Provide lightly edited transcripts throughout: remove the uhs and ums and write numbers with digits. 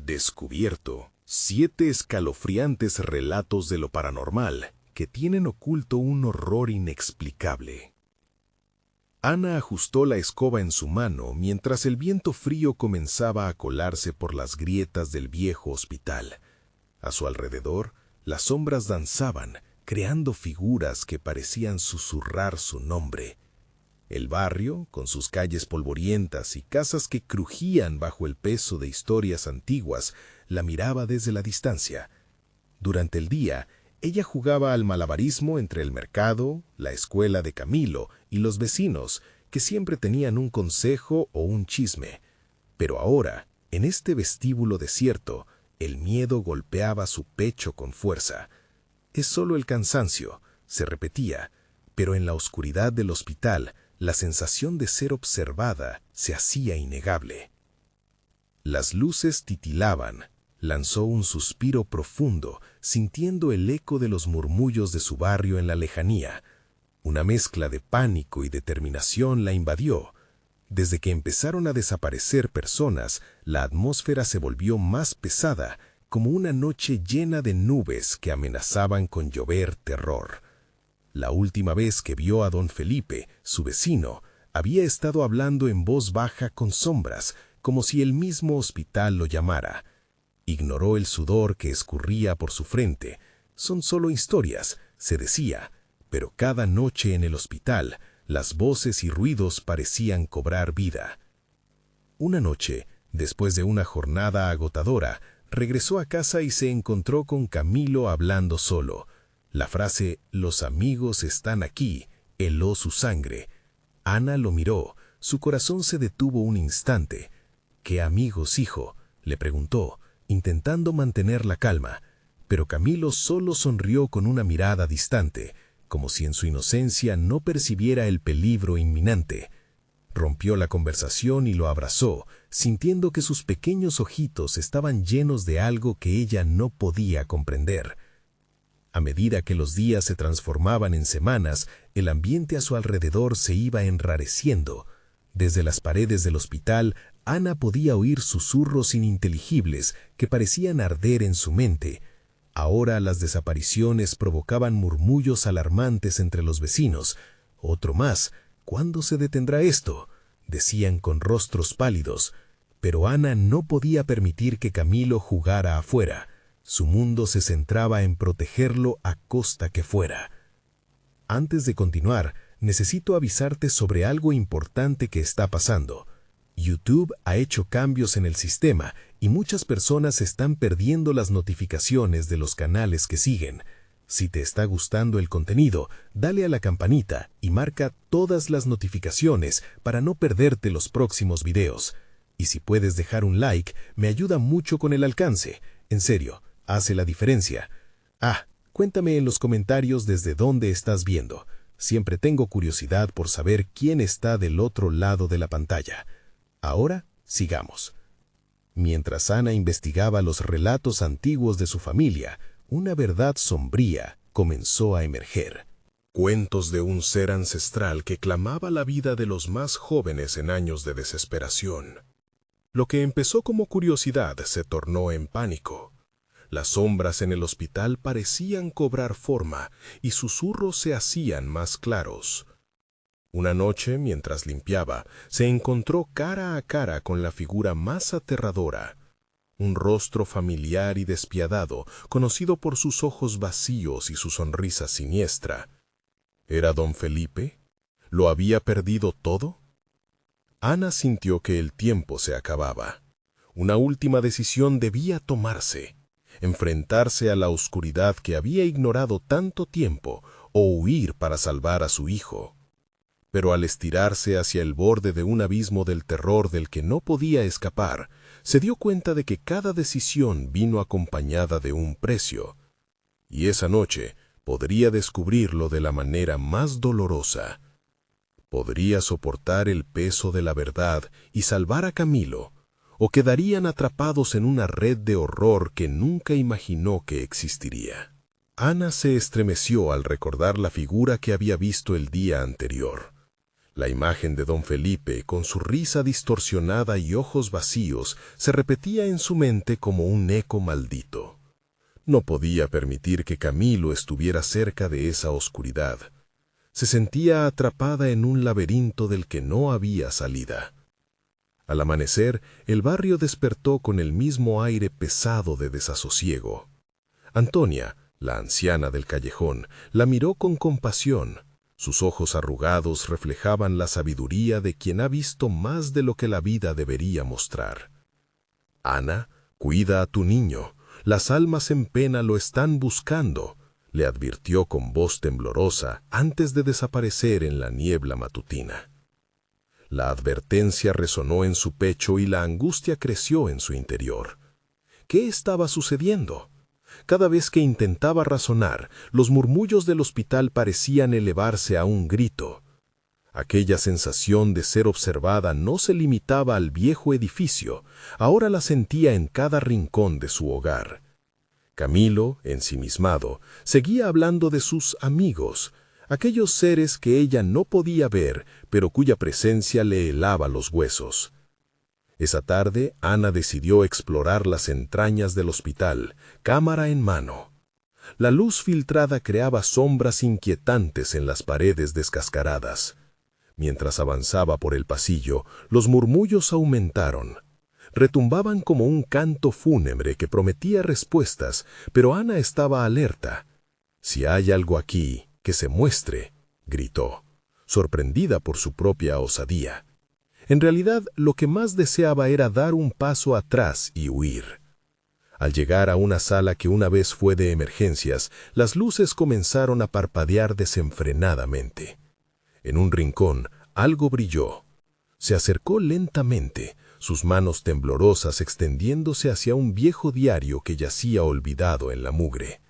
Descubierto. 7 escalofriantes relatos de lo paranormal que tienen oculto un horror inexplicable. Ana ajustó la escoba en su mano mientras el viento frío comenzaba a colarse por las grietas del viejo hospital. A su alrededor, las sombras danzaban, creando figuras que parecían susurrar su nombre. El barrio, con sus calles polvorientas y casas que crujían bajo el peso de historias antiguas, la miraba desde la distancia. Durante el día, ella jugaba al malabarismo entre el mercado, la escuela de Camilo y los vecinos, que siempre tenían un consejo o un chisme. Pero ahora, en este vestíbulo desierto, el miedo golpeaba su pecho con fuerza. «Es solo el cansancio», se repetía, pero en la oscuridad del hospital, la sensación de ser observada se hacía innegable. Las luces titilaban. Lanzó un suspiro profundo, sintiendo el eco de los murmullos de su barrio en la lejanía. Una mezcla de pánico y determinación la invadió. Desde que empezaron a desaparecer personas, la atmósfera se volvió más pesada, como una noche llena de nubes que amenazaban con llover terror. La última vez que vio a don Felipe, su vecino, había estado hablando en voz baja con sombras, como si el mismo hospital lo llamara. Ignoró el sudor que escurría por su frente. «Son solo historias», se decía, pero cada noche en el hospital, las voces y ruidos parecían cobrar vida. Una noche, después de una jornada agotadora, regresó a casa y se encontró con Camilo hablando solo. La frase «los amigos están aquí» heló su sangre. Ana lo miró. Su corazón se detuvo un instante. «¿Qué amigos, hijo?», le preguntó, intentando mantener la calma. Pero Camilo solo sonrió con una mirada distante, como si en su inocencia no percibiera el peligro inminente. Rompió la conversación y lo abrazó, sintiendo que sus pequeños ojitos estaban llenos de algo que ella no podía comprender. A medida que los días se transformaban en semanas, el ambiente a su alrededor se iba enrareciendo. Desde las paredes del hospital, Ana podía oír susurros ininteligibles que parecían arder en su mente. Ahora las desapariciones provocaban murmullos alarmantes entre los vecinos. «Otro más. ¿Cuándo se detendrá esto?», decían con rostros pálidos. Pero Ana no podía permitir que Camilo jugara afuera. Su mundo se centraba en protegerlo a costa que fuera. «Antes de continuar, necesito avisarte sobre algo importante que está pasando. YouTube ha hecho cambios en el sistema y muchas personas están perdiendo las notificaciones de los canales que siguen. Si te está gustando el contenido, dale a la campanita y marca todas las notificaciones para no perderte los próximos videos. Y si puedes dejar un like, me ayuda mucho con el alcance. En serio, hace la diferencia. Cuéntame en los comentarios desde dónde estás viendo. Siempre tengo curiosidad por saber quién está del otro lado de la pantalla. Ahora, sigamos». Mientras Ana investigaba los relatos antiguos de su familia, una verdad sombría comenzó a emerger. Cuentos de un ser ancestral que clamaba la vida de los más jóvenes en años de desesperación. Lo que empezó como curiosidad se tornó en pánico. Las sombras en el hospital parecían cobrar forma y susurros se hacían más claros. Una noche, mientras limpiaba, se encontró cara a cara con la figura más aterradora. Un rostro familiar y despiadado, conocido por sus ojos vacíos y su sonrisa siniestra. ¿Era don Felipe? ¿Lo había perdido todo? Ana sintió que el tiempo se acababa. Una última decisión debía tomarse: enfrentarse a la oscuridad que había ignorado tanto tiempo o huir para salvar a su hijo. Pero al estirarse hacia el borde de un abismo del terror del que no podía escapar, se dio cuenta de que cada decisión vino acompañada de un precio. Y esa noche podría descubrirlo de la manera más dolorosa. ¿Podría soportar el peso de la verdad y salvar a Camilo? ¿O quedarían atrapados en una red de horror que nunca imaginó que existiría? Ana se estremeció al recordar la figura que había visto el día anterior. La imagen de don Felipe, con su risa distorsionada y ojos vacíos, se repetía en su mente como un eco maldito. No podía permitir que Camilo estuviera cerca de esa oscuridad. Se sentía atrapada en un laberinto del que no había salida. Al amanecer, el barrio despertó con el mismo aire pesado de desasosiego. Antonia, la anciana del callejón, la miró con compasión. Sus ojos arrugados reflejaban la sabiduría de quien ha visto más de lo que la vida debería mostrar. «Ana, cuida a tu niño. Las almas en pena lo están buscando», le advirtió con voz temblorosa antes de desaparecer en la niebla matutina. La advertencia resonó en su pecho y la angustia creció en su interior. ¿Qué estaba sucediendo? Cada vez que intentaba razonar, los murmullos del hospital parecían elevarse a un grito. Aquella sensación de ser observada no se limitaba al viejo edificio, ahora la sentía en cada rincón de su hogar. Camilo, ensimismado, seguía hablando de sus amigos, aquellos seres que ella no podía ver, pero cuya presencia le helaba los huesos. Esa tarde, Ana decidió explorar las entrañas del hospital, cámara en mano. La luz filtrada creaba sombras inquietantes en las paredes descascaradas. Mientras avanzaba por el pasillo, los murmullos aumentaron. Retumbaban como un canto fúnebre que prometía respuestas, pero Ana estaba alerta. «Si hay algo aquí, que se muestre», gritó, sorprendida por su propia osadía. En realidad, lo que más deseaba era dar un paso atrás y huir. Al llegar a una sala que una vez fue de emergencias, las luces comenzaron a parpadear desenfrenadamente. En un rincón, algo brilló. Se acercó lentamente, sus manos temblorosas extendiéndose hacia un viejo diario que yacía olvidado en la mugre.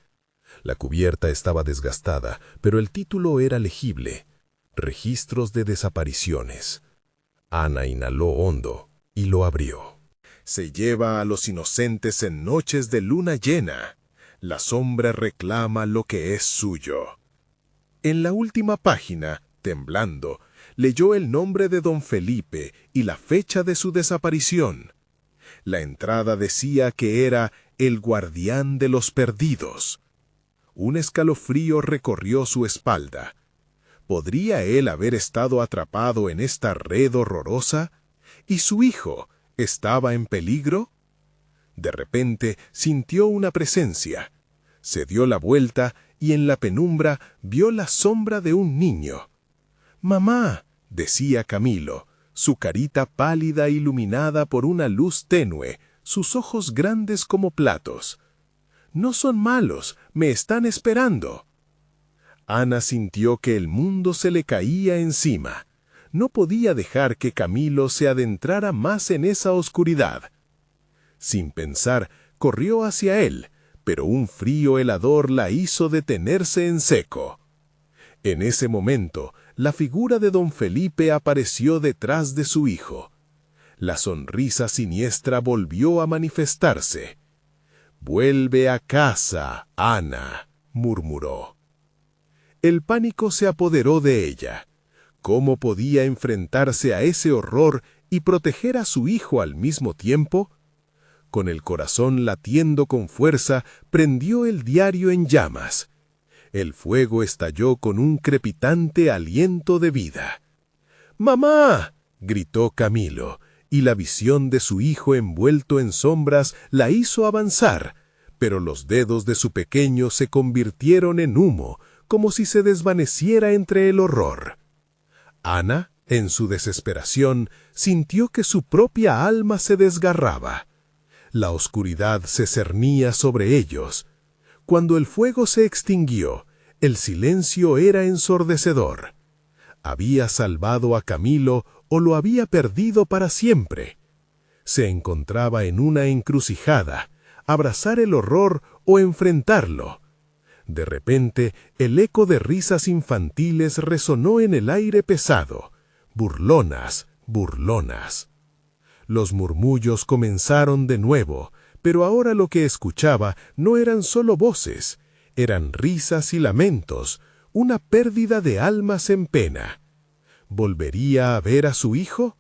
La cubierta estaba desgastada, pero el título era legible: Registros de desapariciones. Ana inhaló hondo y lo abrió. «Se lleva a los inocentes en noches de luna llena. La sombra reclama lo que es suyo». En la última página, temblando, leyó el nombre de don Felipe y la fecha de su desaparición. La entrada decía que era el guardián de los perdidos. Un escalofrío recorrió su espalda. ¿Podría él haber estado atrapado en esta red horrorosa? ¿Y su hijo estaba en peligro? De repente sintió una presencia. Se dio la vuelta y en la penumbra vio la sombra de un niño. «Mamá», decía Camilo, su carita pálida iluminada por una luz tenue, sus ojos grandes como platos. «No son malos, me están esperando». Ana sintió que el mundo se le caía encima. No podía dejar que Camilo se adentrara más en esa oscuridad. Sin pensar, corrió hacia él, pero un frío helador la hizo detenerse en seco. En ese momento, la figura de don Felipe apareció detrás de su hijo. La sonrisa siniestra volvió a manifestarse. «Vuelve a casa, Ana», murmuró. El pánico se apoderó de ella. ¿Cómo podía enfrentarse a ese horror y proteger a su hijo al mismo tiempo? Con el corazón latiendo con fuerza, prendió el diario en llamas. El fuego estalló con un crepitante aliento de vida. «¡Mamá!», gritó Camilo, y la visión de su hijo envuelto en sombras la hizo avanzar, pero los dedos de su pequeño se convirtieron en humo, como si se desvaneciera entre el horror. Ana, en su desesperación, sintió que su propia alma se desgarraba. La oscuridad se cernía sobre ellos. Cuando el fuego se extinguió, el silencio era ensordecedor. ¿Había salvado a Camilo o lo había perdido para siempre? Se encontraba en una encrucijada, abrazar el horror o enfrentarlo. De repente, el eco de risas infantiles resonó en el aire pesado. Burlonas, burlonas. Los murmullos comenzaron de nuevo, pero ahora lo que escuchaba no eran solo voces, eran risas y lamentos, una pérdida de almas en pena. ¿Volvería a ver a su hijo?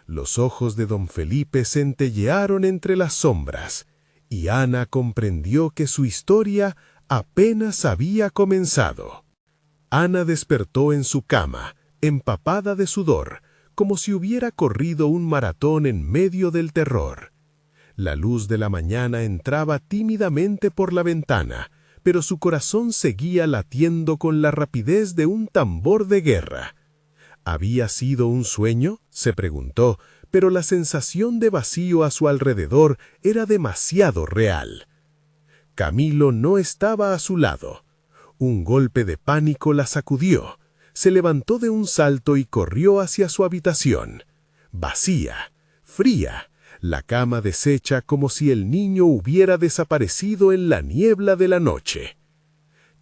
Los ojos de don Felipe centellearon entre las sombras, y Ana comprendió que su historia apenas había comenzado. Ana despertó en su cama, empapada de sudor, como si hubiera corrido un maratón en medio del terror. La luz de la mañana entraba tímidamente por la ventana, pero su corazón seguía latiendo con la rapidez de un tambor de guerra. ¿Había sido un sueño?, se preguntó, pero la sensación de vacío a su alrededor era demasiado real. Camilo no estaba a su lado. Un golpe de pánico la sacudió. Se levantó de un salto y corrió hacia su habitación. Vacía, fría, la cama deshecha como si el niño hubiera desaparecido en la niebla de la noche.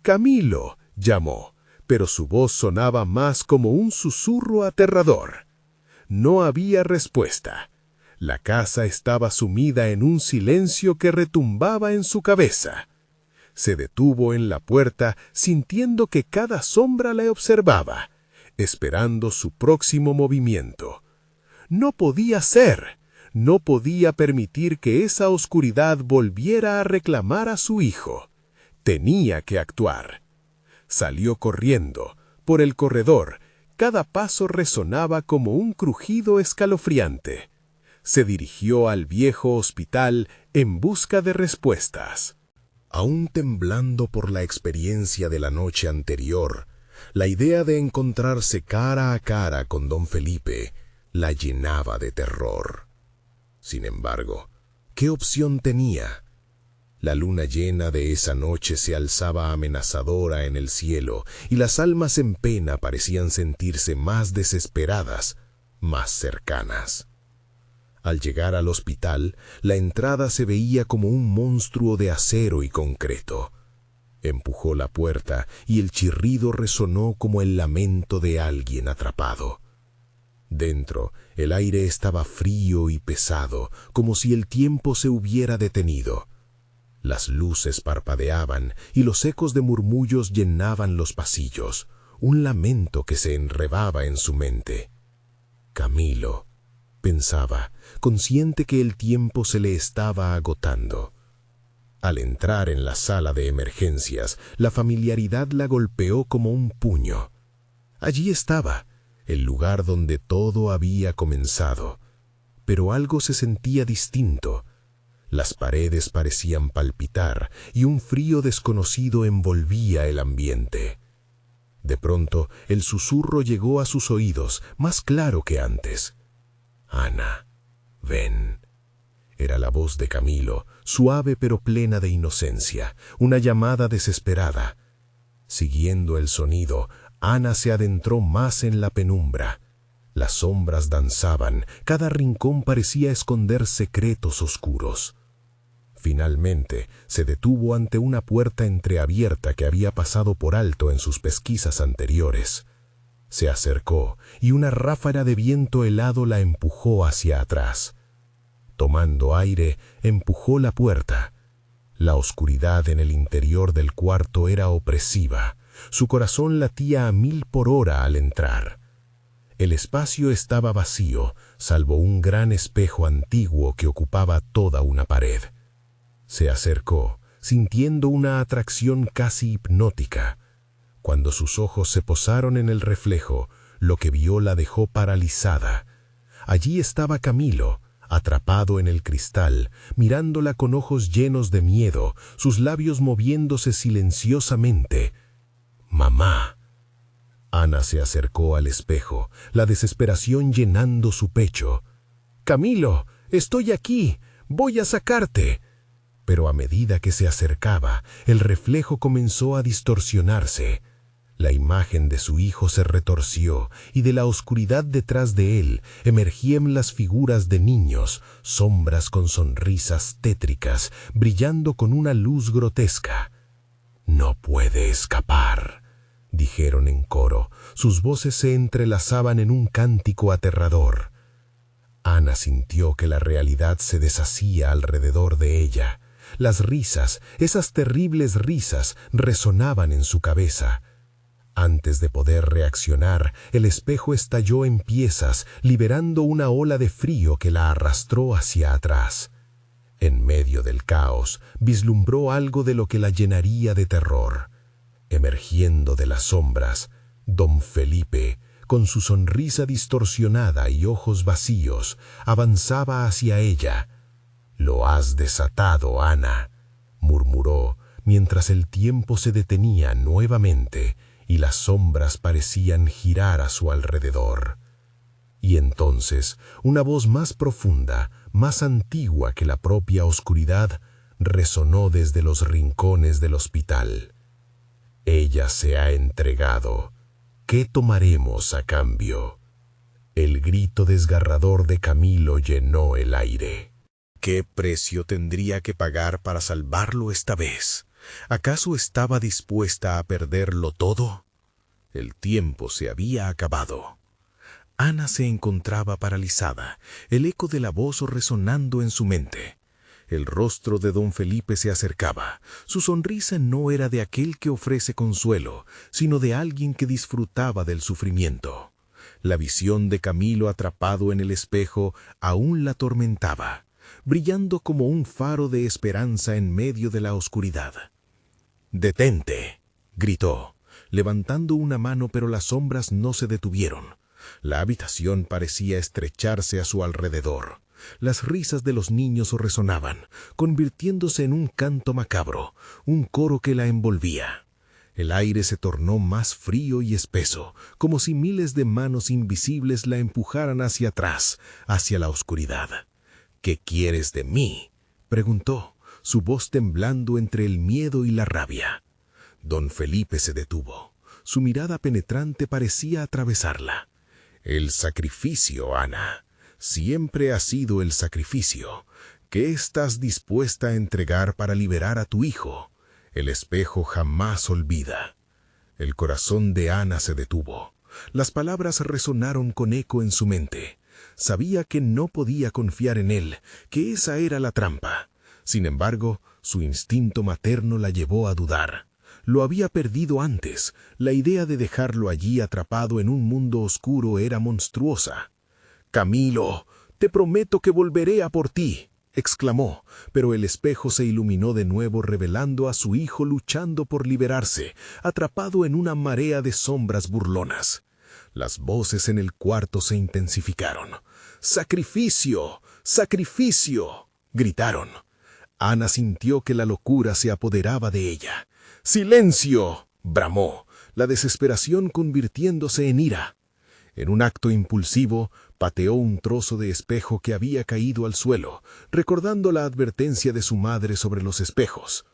«Camilo», llamó, pero su voz sonaba más como un susurro aterrador. No había respuesta. La casa estaba sumida en un silencio que retumbaba en su cabeza. Se detuvo en la puerta, sintiendo que cada sombra le observaba, esperando su próximo movimiento. No podía ser. No podía permitir que esa oscuridad volviera a reclamar a su hijo. Tenía que actuar. Salió corriendo. Por el corredor, cada paso resonaba como un crujido escalofriante. Se dirigió al viejo hospital en busca de respuestas. Aún temblando por la experiencia de la noche anterior, la idea de encontrarse cara a cara con don Felipe la llenaba de terror. Sin embargo, ¿qué opción tenía? La luna llena de esa noche se alzaba amenazadora en el cielo y las almas en pena parecían sentirse más desesperadas, más cercanas. Al llegar al hospital, la entrada se veía como un monstruo de acero y concreto. Empujó la puerta y el chirrido resonó como el lamento de alguien atrapado. Dentro, el aire estaba frío y pesado, como si el tiempo se hubiera detenido. Las luces parpadeaban y los ecos de murmullos llenaban los pasillos, un lamento que se enredaba en su mente. Camilo, pensaba, consciente que el tiempo se le estaba agotando. Al entrar en la sala de emergencias, la familiaridad la golpeó como un puño. Allí estaba, el lugar donde todo había comenzado. Pero algo se sentía distinto. Las paredes parecían palpitar y un frío desconocido envolvía el ambiente. De pronto, el susurro llegó a sus oídos, más claro que antes. «Ana, ven». Era la voz de Camilo, suave pero plena de inocencia, una llamada desesperada. Siguiendo el sonido, Ana se adentró más en la penumbra. Las sombras danzaban, cada rincón parecía esconder secretos oscuros. Finalmente, se detuvo ante una puerta entreabierta que había pasado por alto en sus pesquisas anteriores. Se acercó y una ráfaga de viento helado la empujó hacia atrás. Tomando aire, empujó la puerta. La oscuridad en el interior del cuarto era opresiva. Su corazón latía a 1000 por hora al entrar. El espacio estaba vacío, salvo un gran espejo antiguo que ocupaba toda una pared. Se acercó, sintiendo una atracción casi hipnótica. Cuando sus ojos se posaron en el reflejo, lo que vio la dejó paralizada. Allí estaba Camilo, atrapado en el cristal, mirándola con ojos llenos de miedo, sus labios moviéndose silenciosamente. «Mamá». Ana se acercó al espejo, la desesperación llenando su pecho. «Camilo, estoy aquí, voy a sacarte». Pero a medida que se acercaba, el reflejo comenzó a distorsionarse. La imagen de su hijo se retorció y de la oscuridad detrás de él emergían las figuras de niños, sombras con sonrisas tétricas, brillando con una luz grotesca. «No puede escapar», dijeron en coro. Sus voces se entrelazaban en un cántico aterrador. Ana sintió que la realidad se deshacía alrededor de ella. Las risas, esas terribles risas, resonaban en su cabeza. Antes de poder reaccionar, el espejo estalló en piezas, liberando una ola de frío que la arrastró hacia atrás. En medio del caos, vislumbró algo de lo que la llenaría de terror. Emergiendo de las sombras, don Felipe, con su sonrisa distorsionada y ojos vacíos, avanzaba hacia ella. «Lo has desatado, Ana», murmuró, mientras el tiempo se detenía nuevamente y las sombras parecían girar a su alrededor. Y entonces, una voz más profunda, más antigua que la propia oscuridad, resonó desde los rincones del hospital. «Ella se ha entregado. ¿Qué tomaremos a cambio?» El grito desgarrador de Camilo llenó el aire. ¿Qué precio tendría que pagar para salvarlo esta vez? ¿Acaso estaba dispuesta a perderlo todo? El tiempo se había acabado. Ana se encontraba paralizada, el eco de la voz resonando en su mente. El rostro de don Felipe se acercaba. Su sonrisa no era de aquel que ofrece consuelo, sino de alguien que disfrutaba del sufrimiento. La visión de Camilo atrapado en el espejo aún la atormentaba, brillando como un faro de esperanza en medio de la oscuridad. «¡Detente!», gritó, levantando una mano, pero las sombras no se detuvieron. La habitación parecía estrecharse a su alrededor. Las risas de los niños resonaban, convirtiéndose en un canto macabro, un coro que la envolvía. El aire se tornó más frío y espeso, como si miles de manos invisibles la empujaran hacia atrás, hacia la oscuridad. «¿Qué quieres de mí?», preguntó, su voz temblando entre el miedo y la rabia. Don Felipe se detuvo. Su mirada penetrante parecía atravesarla. «El sacrificio, Ana. Siempre ha sido el sacrificio. ¿Qué estás dispuesta a entregar para liberar a tu hijo? El espejo jamás olvida». El corazón de Ana se detuvo. Las palabras resonaron con eco en su mente. Sabía que no podía confiar en él, que esa era la trampa. Sin embargo, su instinto materno la llevó a dudar. Lo había perdido antes. La idea de dejarlo allí atrapado en un mundo oscuro era monstruosa. «Camilo, te prometo que volveré a por ti», exclamó, pero el espejo se iluminó de nuevo, revelando a su hijo luchando por liberarse, atrapado en una marea de sombras burlonas. Las voces en el cuarto se intensificaron. «¡Sacrificio! ¡Sacrificio!», gritaron. Ana sintió que la locura se apoderaba de ella. «¡Silencio!», bramó, la desesperación convirtiéndose en ira. En un acto impulsivo, pateó un trozo de espejo que había caído al suelo, recordando la advertencia de su madre sobre los espejos.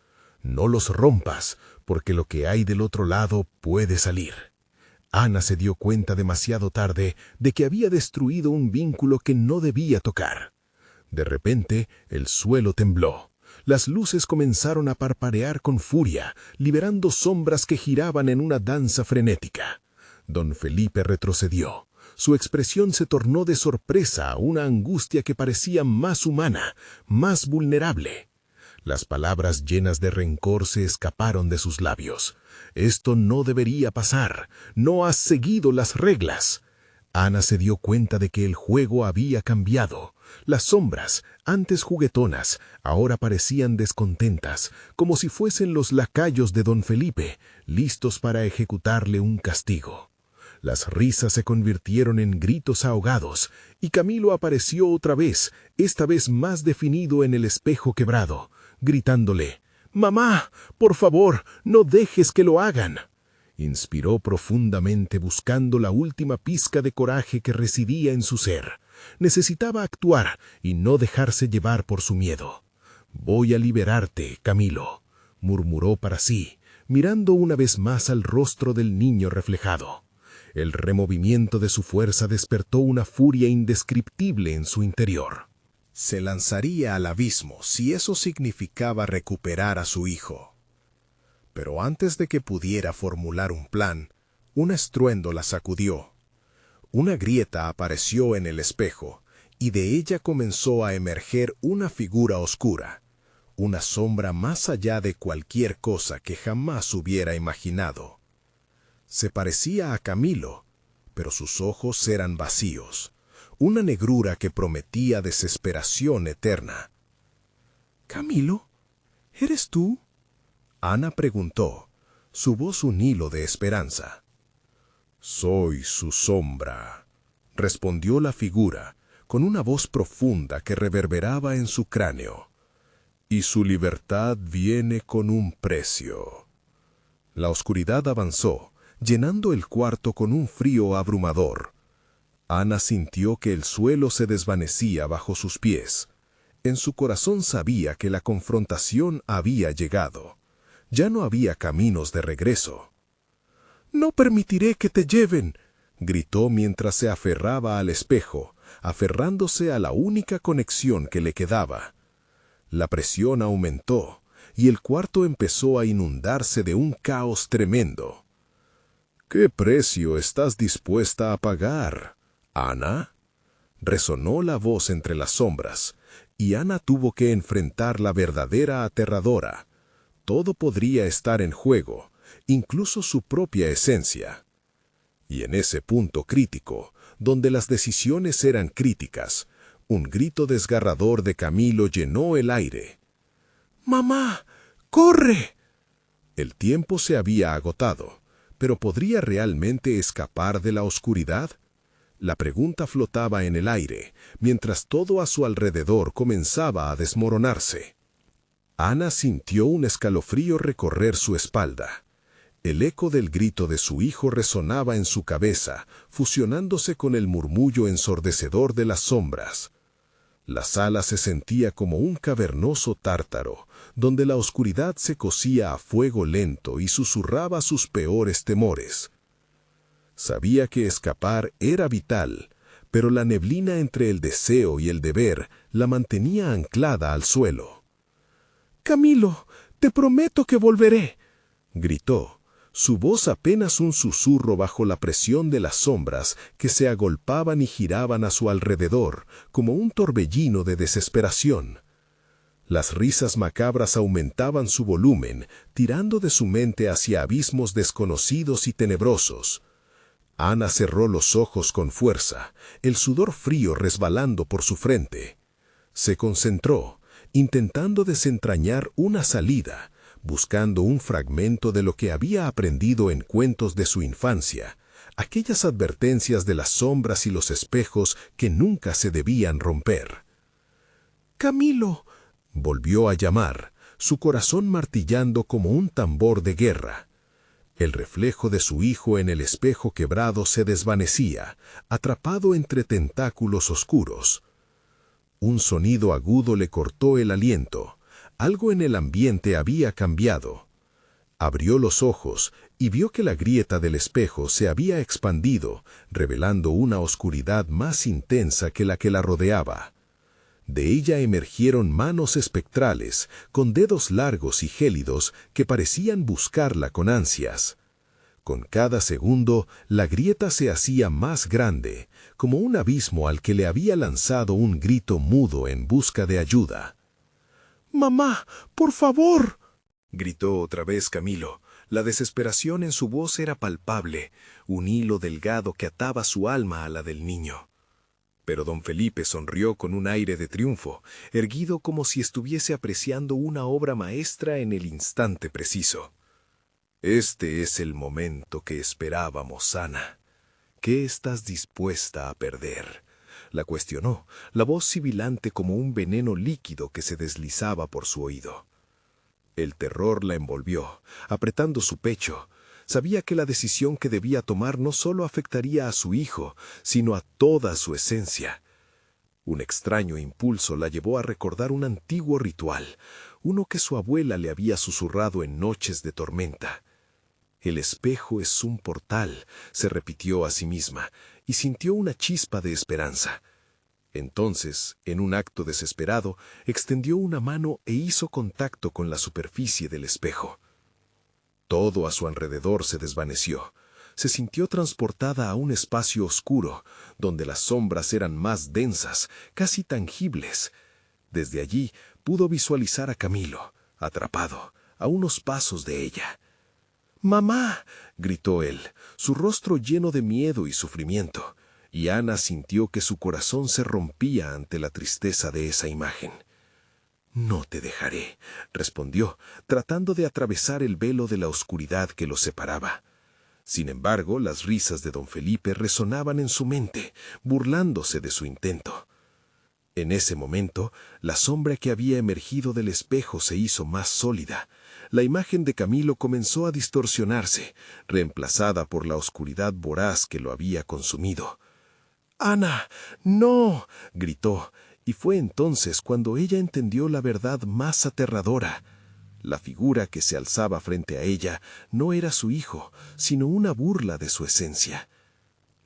«No los rompas, porque lo que hay del otro lado puede salir». Ana se dio cuenta demasiado tarde de que había destruido un vínculo que no debía tocar. De repente, el suelo tembló. Las luces comenzaron a parpadear con furia, liberando sombras que giraban en una danza frenética. Don Felipe retrocedió. Su expresión se tornó de sorpresa a una angustia que parecía más humana, más vulnerable. Las palabras llenas de rencor se escaparon de sus labios. «Esto no debería pasar. No has seguido las reglas». Ana se dio cuenta de que el juego había cambiado. Las sombras, antes juguetonas, ahora parecían descontentas, como si fuesen los lacayos de don Felipe, listos para ejecutarle un castigo. Las risas se convirtieron en gritos ahogados, y Camilo apareció otra vez, esta vez más definido en el espejo quebrado, gritándole: «¡Mamá, por favor, no dejes que lo hagan!». Inspiró profundamente, buscando la última pizca de coraje que residía en su ser. Necesitaba actuar y no dejarse llevar por su miedo. «Voy a liberarte, Camilo», murmuró para sí, mirando una vez más al rostro del niño reflejado. El removimiento de su fuerza despertó una furia indescriptible en su interior. Se lanzaría al abismo si eso significaba recuperar a su hijo. Pero antes de que pudiera formular un plan, un estruendo la sacudió. Una grieta apareció en el espejo, y de ella comenzó a emerger una figura oscura, una sombra más allá de cualquier cosa que jamás hubiera imaginado. Se parecía a Camilo, pero sus ojos eran vacíos, una negrura que prometía desesperación eterna. «¿Camilo? ¿Eres tú?», Ana preguntó, su voz un hilo de esperanza. «Soy su sombra», respondió la figura, con una voz profunda que reverberaba en su cráneo. «Y su libertad viene con un precio». La oscuridad avanzó, llenando el cuarto con un frío abrumador. Ana sintió que el suelo se desvanecía bajo sus pies. En su corazón sabía que la confrontación había llegado. Ya no había caminos de regreso. «No permitiré que te lleven», gritó mientras se aferraba al espejo, aferrándose a la única conexión que le quedaba. La presión aumentó, y el cuarto empezó a inundarse de un caos tremendo. «¿Qué precio estás dispuesta a pagar, Ana?», resonó la voz entre las sombras, y Ana tuvo que enfrentar la verdadera aterradora. Todo podría estar en juego, incluso su propia esencia. Y en ese punto crítico, donde las decisiones eran críticas, un grito desgarrador de Camilo llenó el aire. «¡Mamá, corre!». El tiempo se había agotado, pero ¿podría realmente escapar de la oscuridad? La pregunta flotaba en el aire, mientras todo a su alrededor comenzaba a desmoronarse. Ana sintió un escalofrío recorrer su espalda. El eco del grito de su hijo resonaba en su cabeza, fusionándose con el murmullo ensordecedor de las sombras. La sala se sentía como un cavernoso tártaro, donde la oscuridad se cocía a fuego lento y susurraba sus peores temores. Sabía que escapar era vital, pero la neblina entre el deseo y el deber la mantenía anclada al suelo. «Camilo, te prometo que volveré», gritó, su voz apenas un susurro bajo la presión de las sombras que se agolpaban y giraban a su alrededor como un torbellino de desesperación. Las risas macabras aumentaban su volumen, tirando de su mente hacia abismos desconocidos y tenebrosos. Ana cerró los ojos con fuerza, el sudor frío resbalando por su frente. Se concentró, intentando desentrañar una salida, buscando un fragmento de lo que había aprendido en cuentos de su infancia, aquellas advertencias de las sombras y los espejos que nunca se debían romper. «Camilo», volvió a llamar, su corazón martillando como un tambor de guerra. El reflejo de su hijo en el espejo quebrado se desvanecía, atrapado entre tentáculos oscuros. Un sonido agudo le cortó el aliento. Algo en el ambiente había cambiado. Abrió los ojos y vio que la grieta del espejo se había expandido, revelando una oscuridad más intensa que la rodeaba. De ella emergieron manos espectrales, con dedos largos y gélidos que parecían buscarla con ansias. Con cada segundo, la grieta se hacía más grande, como un abismo al que le había lanzado un grito mudo en busca de ayuda. «¡Mamá, por favor!», gritó otra vez Camilo. La desesperación en su voz era palpable, un hilo delgado que ataba su alma a la del niño. Pero don Felipe sonrió con un aire de triunfo, erguido como si estuviese apreciando una obra maestra en el instante preciso. «Este es el momento que esperábamos, Ana. ¿Qué estás dispuesta a perder?», la cuestionó, la voz sibilante como un veneno líquido que se deslizaba por su oído. El terror la envolvió, apretando su pecho. Sabía que la decisión que debía tomar no solo afectaría a su hijo, sino a toda su esencia. Un extraño impulso la llevó a recordar un antiguo ritual, uno que su abuela le había susurrado en noches de tormenta. «El espejo es un portal», se repitió a sí misma, y sintió una chispa de esperanza. Entonces, en un acto desesperado, extendió una mano e hizo contacto con la superficie del espejo. Todo a su alrededor se desvaneció. Se sintió transportada a un espacio oscuro, donde las sombras eran más densas, casi tangibles. Desde allí pudo visualizar a Camilo, atrapado, a unos pasos de ella. «¡Mamá!», gritó él, su rostro lleno de miedo y sufrimiento, y Ana sintió que su corazón se rompía ante la tristeza de esa imagen. «No te dejaré», respondió, tratando de atravesar el velo de la oscuridad que los separaba. Sin embargo, las risas de don Felipe resonaban en su mente, burlándose de su intento. En ese momento, la sombra que había emergido del espejo se hizo más sólida. La imagen de Camilo comenzó a distorsionarse, reemplazada por la oscuridad voraz que lo había consumido. «¡Ana, no!», gritó, y fue entonces cuando ella entendió la verdad más aterradora. La figura que se alzaba frente a ella no era su hijo, sino una burla de su esencia.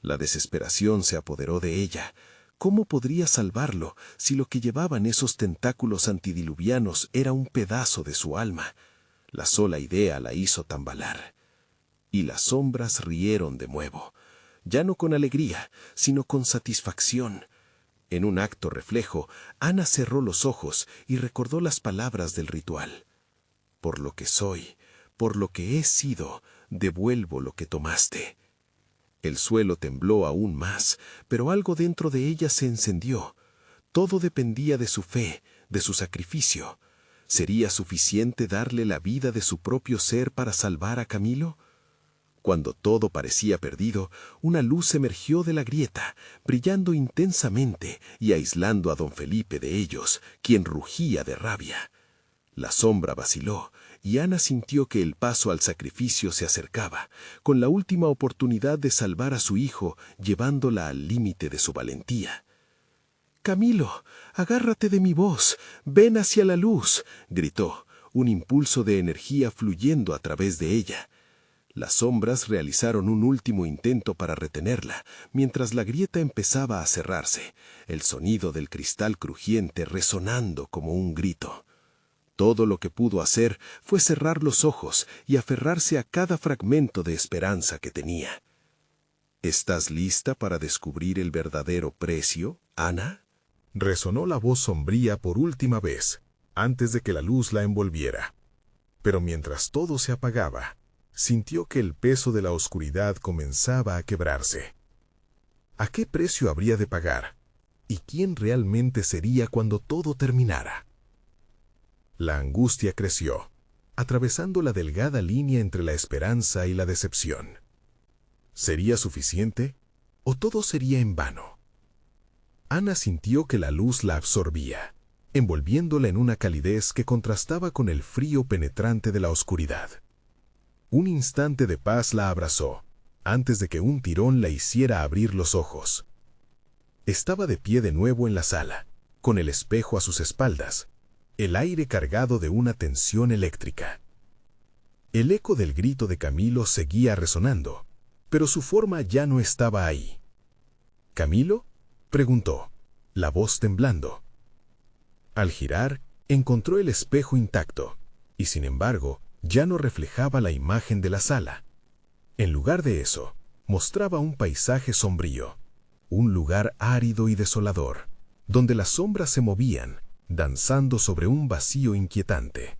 La desesperación se apoderó de ella. ¿Cómo podría salvarlo si lo que llevaban esos tentáculos antidiluvianos era un pedazo de su alma? La sola idea la hizo tambalar. Y las sombras rieron de nuevo, ya no con alegría, sino con satisfacción. En un acto reflejo, Ana cerró los ojos y recordó las palabras del ritual. «Por lo que soy, por lo que he sido, devuelvo lo que tomaste». El suelo tembló aún más, pero algo dentro de ella se encendió. Todo dependía de su fe, de su sacrificio. ¿Sería suficiente darle la vida de su propio ser para salvar a Camilo? Cuando todo parecía perdido, una luz emergió de la grieta, brillando intensamente y aislando a don Felipe de ellos, quien rugía de rabia. La sombra vaciló, y Ana sintió que el paso al sacrificio se acercaba, con la última oportunidad de salvar a su hijo, llevándola al límite de su valentía. «Camilo, agárrate de mi voz, ven hacia la luz», gritó, un impulso de energía fluyendo a través de ella. Las sombras realizaron un último intento para retenerla, mientras la grieta empezaba a cerrarse, el sonido del cristal crujiente resonando como un grito. Todo lo que pudo hacer fue cerrar los ojos y aferrarse a cada fragmento de esperanza que tenía. «¿Estás lista para descubrir el verdadero precio, Ana?», resonó la voz sombría por última vez, antes de que la luz la envolviera. Pero mientras todo se apagaba, sintió que el peso de la oscuridad comenzaba a quebrarse. ¿A qué precio habría de pagar? ¿Y quién realmente sería cuando todo terminara? La angustia creció, atravesando la delgada línea entre la esperanza y la decepción. ¿Sería suficiente o todo sería en vano? Ana sintió que la luz la absorbía, envolviéndola en una calidez que contrastaba con el frío penetrante de la oscuridad. Un instante de paz la abrazó, antes de que un tirón la hiciera abrir los ojos. Estaba de pie de nuevo en la sala, con el espejo a sus espaldas, el aire cargado de una tensión eléctrica. El eco del grito de Camilo seguía resonando, pero su forma ya no estaba ahí. «¿Camilo?», preguntó, la voz temblando. Al girar, encontró el espejo intacto, y sin embargo, ya no reflejaba la imagen de la sala. En lugar de eso, mostraba un paisaje sombrío, un lugar árido y desolador, donde las sombras se movían, danzando sobre un vacío inquietante.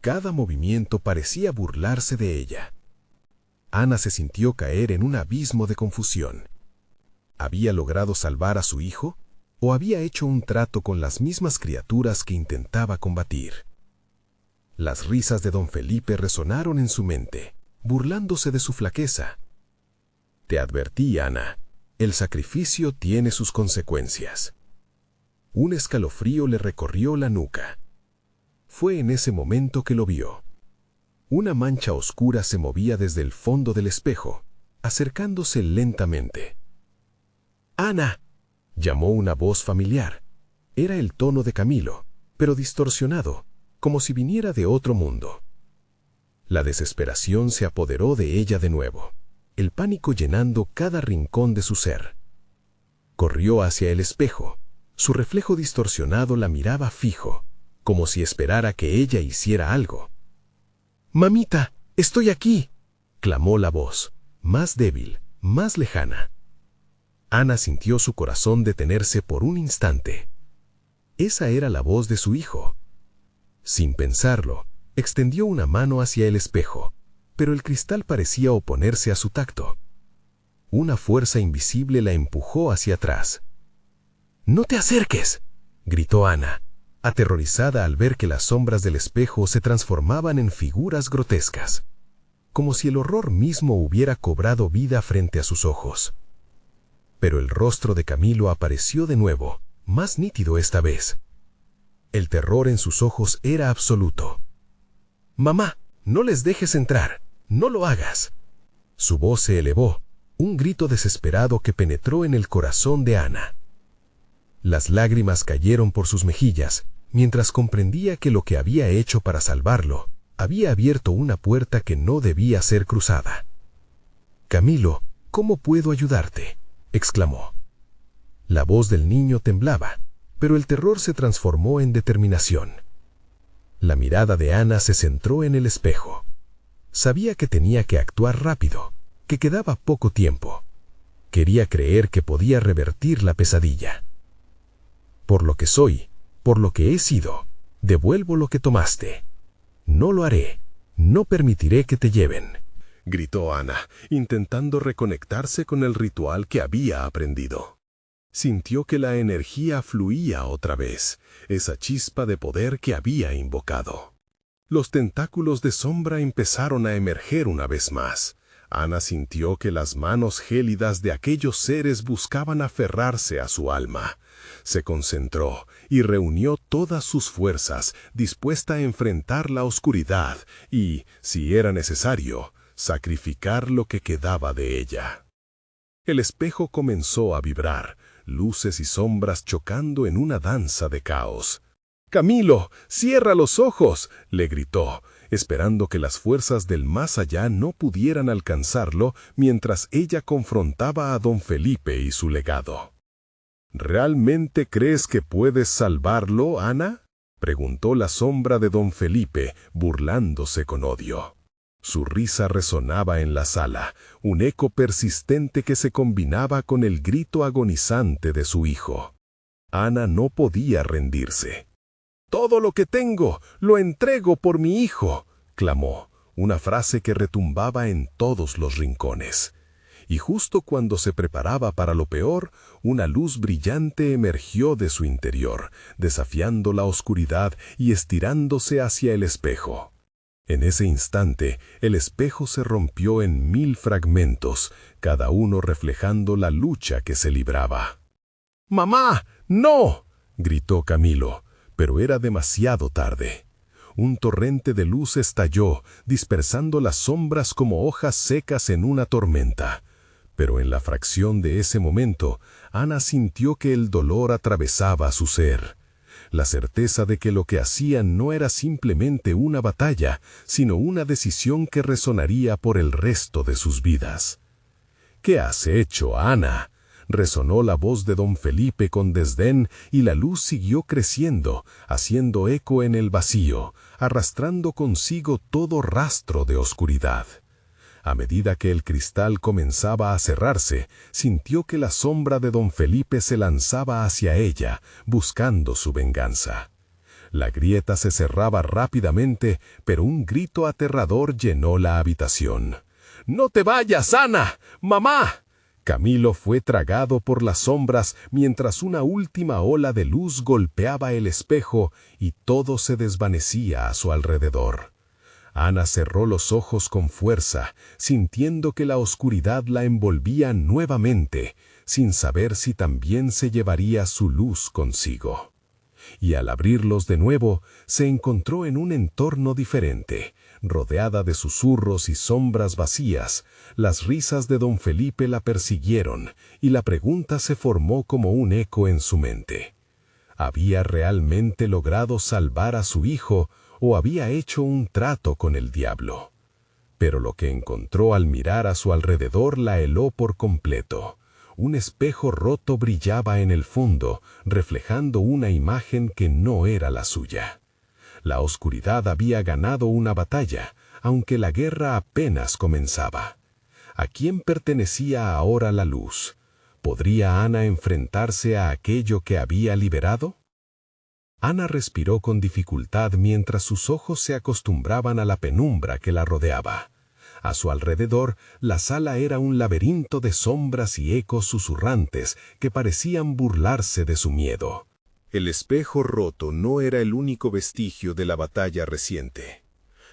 Cada movimiento parecía burlarse de ella. Ana se sintió caer en un abismo de confusión. ¿Había logrado salvar a su hijo o había hecho un trato con las mismas criaturas que intentaba combatir? Las risas de don Felipe resonaron en su mente, burlándose de su flaqueza. «Te advertí, Ana, el sacrificio tiene sus consecuencias». Un escalofrío le recorrió la nuca. Fue en ese momento que lo vio. Una mancha oscura se movía desde el fondo del espejo, acercándose lentamente. «¡Ana!», llamó una voz familiar. Era el tono de Camilo, pero distorsionado, como si viniera de otro mundo. La desesperación se apoderó de ella de nuevo, el pánico llenando cada rincón de su ser. Corrió hacia el espejo. Su reflejo distorsionado la miraba fijo, como si esperara que ella hiciera algo. «Mamita, estoy aquí», clamó la voz, más débil, más lejana. Ana sintió su corazón detenerse por un instante. Esa era la voz de su hijo. Sin pensarlo, extendió una mano hacia el espejo, pero el cristal parecía oponerse a su tacto. Una fuerza invisible la empujó hacia atrás. «¡No te acerques!», gritó Ana, aterrorizada al ver que las sombras del espejo se transformaban en figuras grotescas, como si el horror mismo hubiera cobrado vida frente a sus ojos. Pero el rostro de Camilo apareció de nuevo, más nítido esta vez. El terror en sus ojos era absoluto. «Mamá, no les dejes entrar, no lo hagas». Su voz se elevó, un grito desesperado que penetró en el corazón de Ana. Las lágrimas cayeron por sus mejillas, mientras comprendía que lo que había hecho para salvarlo había abierto una puerta que no debía ser cruzada. «Camilo, ¿cómo puedo ayudarte?», exclamó. La voz del niño temblaba, pero el terror se transformó en determinación. La mirada de Ana se centró en el espejo. Sabía que tenía que actuar rápido, que quedaba poco tiempo. Quería creer que podía revertir la pesadilla. «Por lo que soy, por lo que he sido, devuelvo lo que tomaste. No lo haré, no permitiré que te lleven», gritó Ana, intentando reconectarse con el ritual que había aprendido. Sintió que la energía fluía otra vez, esa chispa de poder que había invocado. Los tentáculos de sombra empezaron a emerger una vez más. Ana sintió que las manos gélidas de aquellos seres buscaban aferrarse a su alma. Se concentró y reunió todas sus fuerzas, dispuesta a enfrentar la oscuridad y, si era necesario, sacrificar lo que quedaba de ella. El espejo comenzó a vibrar, luces y sombras chocando en una danza de caos. «¡Camilo, cierra los ojos!», le gritó, esperando que las fuerzas del más allá no pudieran alcanzarlo mientras ella confrontaba a don Felipe y su legado. «¿Realmente crees que puedes salvarlo, Ana?», preguntó la sombra de don Felipe, burlándose con odio. Su risa resonaba en la sala, un eco persistente que se combinaba con el grito agonizante de su hijo. Ana no podía rendirse. «Todo lo que tengo, lo entrego por mi hijo», clamó, una frase que retumbaba en todos los rincones. Y justo cuando se preparaba para lo peor, una luz brillante emergió de su interior, desafiando la oscuridad y estirándose hacia el espejo. En ese instante, el espejo se rompió en 1000 fragmentos, cada uno reflejando la lucha que se libraba. «¡Mamá, no!», gritó Camilo, pero era demasiado tarde. Un torrente de luz estalló, dispersando las sombras como hojas secas en una tormenta. Pero en la fracción de ese momento, Ana sintió que el dolor atravesaba su ser. La certeza de que lo que hacían no era simplemente una batalla, sino una decisión que resonaría por el resto de sus vidas. «¿Qué has hecho, Ana?», resonó la voz de don Felipe con desdén y la luz siguió creciendo, haciendo eco en el vacío, arrastrando consigo todo rastro de oscuridad. A medida que el cristal comenzaba a cerrarse, sintió que la sombra de don Felipe se lanzaba hacia ella, buscando su venganza. La grieta se cerraba rápidamente, pero un grito aterrador llenó la habitación. «¡No te vayas, Ana! ¡Mamá!». Camilo fue tragado por las sombras mientras una última ola de luz golpeaba el espejo y todo se desvanecía a su alrededor. Ana cerró los ojos con fuerza, sintiendo que la oscuridad la envolvía nuevamente, sin saber si también se llevaría su luz consigo. Y al abrirlos de nuevo, se encontró en un entorno diferente, rodeada de susurros y sombras vacías. Las risas de don Felipe la persiguieron, y la pregunta se formó como un eco en su mente. ¿Había realmente logrado salvar a su hijo o había hecho un trato con el diablo? Pero lo que encontró al mirar a su alrededor la heló por completo. Un espejo roto brillaba en el fondo, reflejando una imagen que no era la suya. La oscuridad había ganado una batalla, aunque la guerra apenas comenzaba. ¿A quién pertenecía ahora la luz? ¿Podría Ana enfrentarse a aquello que había liberado? Ana respiró con dificultad mientras sus ojos se acostumbraban a la penumbra que la rodeaba. A su alrededor, la sala era un laberinto de sombras y ecos susurrantes que parecían burlarse de su miedo. El espejo roto no era el único vestigio de la batalla reciente.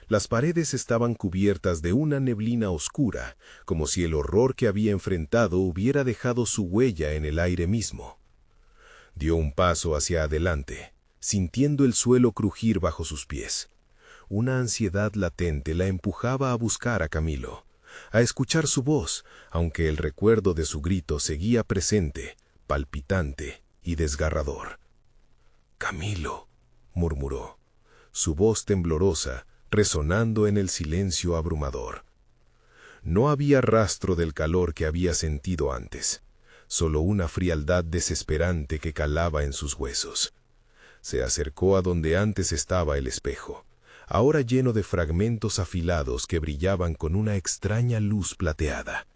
Las paredes estaban cubiertas de una neblina oscura, como si el horror que había enfrentado hubiera dejado su huella en el aire mismo. Dio un paso hacia adelante, sintiendo el suelo crujir bajo sus pies. Una ansiedad latente la empujaba a buscar a Camilo, a escuchar su voz, aunque el recuerdo de su grito seguía presente, palpitante y desgarrador. «Camilo», murmuró, su voz temblorosa, resonando en el silencio abrumador. No había rastro del calor que había sentido antes, solo una frialdad desesperante que calaba en sus huesos. Se acercó a donde antes estaba el espejo, ahora lleno de fragmentos afilados que brillaban con una extraña luz plateada.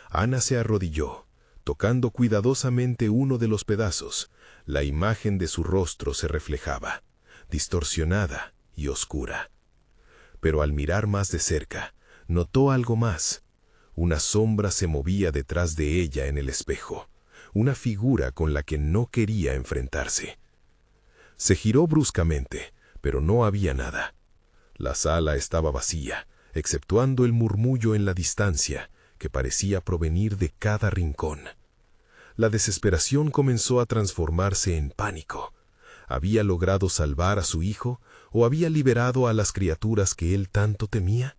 Ana se arrodilló, tocando cuidadosamente uno de los pedazos. La imagen de su rostro se reflejaba, distorsionada y oscura. Pero al mirar más de cerca, notó algo más. Una sombra se movía detrás de ella en el espejo, una figura con la que no quería enfrentarse. Se giró bruscamente, pero no había nada. La sala estaba vacía, exceptuando el murmullo en la distancia, que parecía provenir de cada rincón. La desesperación comenzó a transformarse en pánico. ¿Había logrado salvar a su hijo o había liberado a las criaturas que él tanto temía?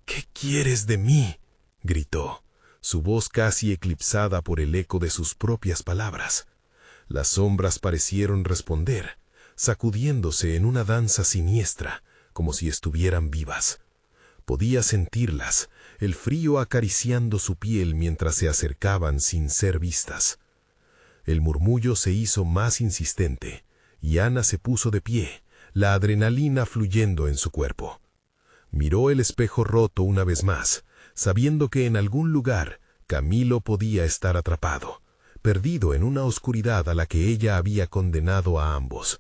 «¿Qué quieres de mí?», gritó, su voz casi eclipsada por el eco de sus propias palabras. Las sombras parecieron responder, sacudiéndose en una danza siniestra, como si estuvieran vivas. Podía sentirlas, el frío acariciando su piel mientras se acercaban sin ser vistas. El murmullo se hizo más insistente, y Ana se puso de pie, la adrenalina fluyendo en su cuerpo. Miró el espejo roto una vez más, sabiendo que en algún lugar Camilo podía estar atrapado, perdido en una oscuridad a la que ella había condenado a ambos.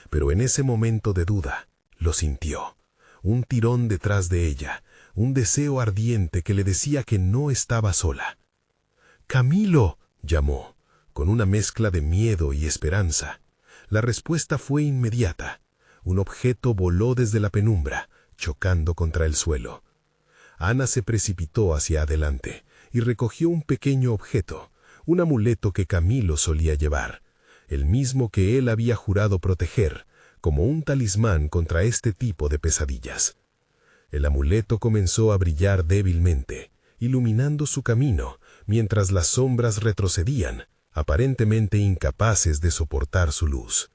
Pero en ese momento de duda, lo sintió. Un tirón detrás de ella, un deseo ardiente que le decía que no estaba sola. «¡Camilo!», llamó, con una mezcla de miedo y esperanza. La respuesta fue inmediata. Un objeto voló desde la penumbra, chocando contra el suelo. Ana se precipitó hacia adelante y recogió un pequeño objeto, un amuleto que Camilo solía llevar, el mismo que él había jurado proteger, como un talismán contra este tipo de pesadillas. El amuleto comenzó a brillar débilmente, iluminando su camino, mientras las sombras retrocedían, aparentemente incapaces de soportar su luz.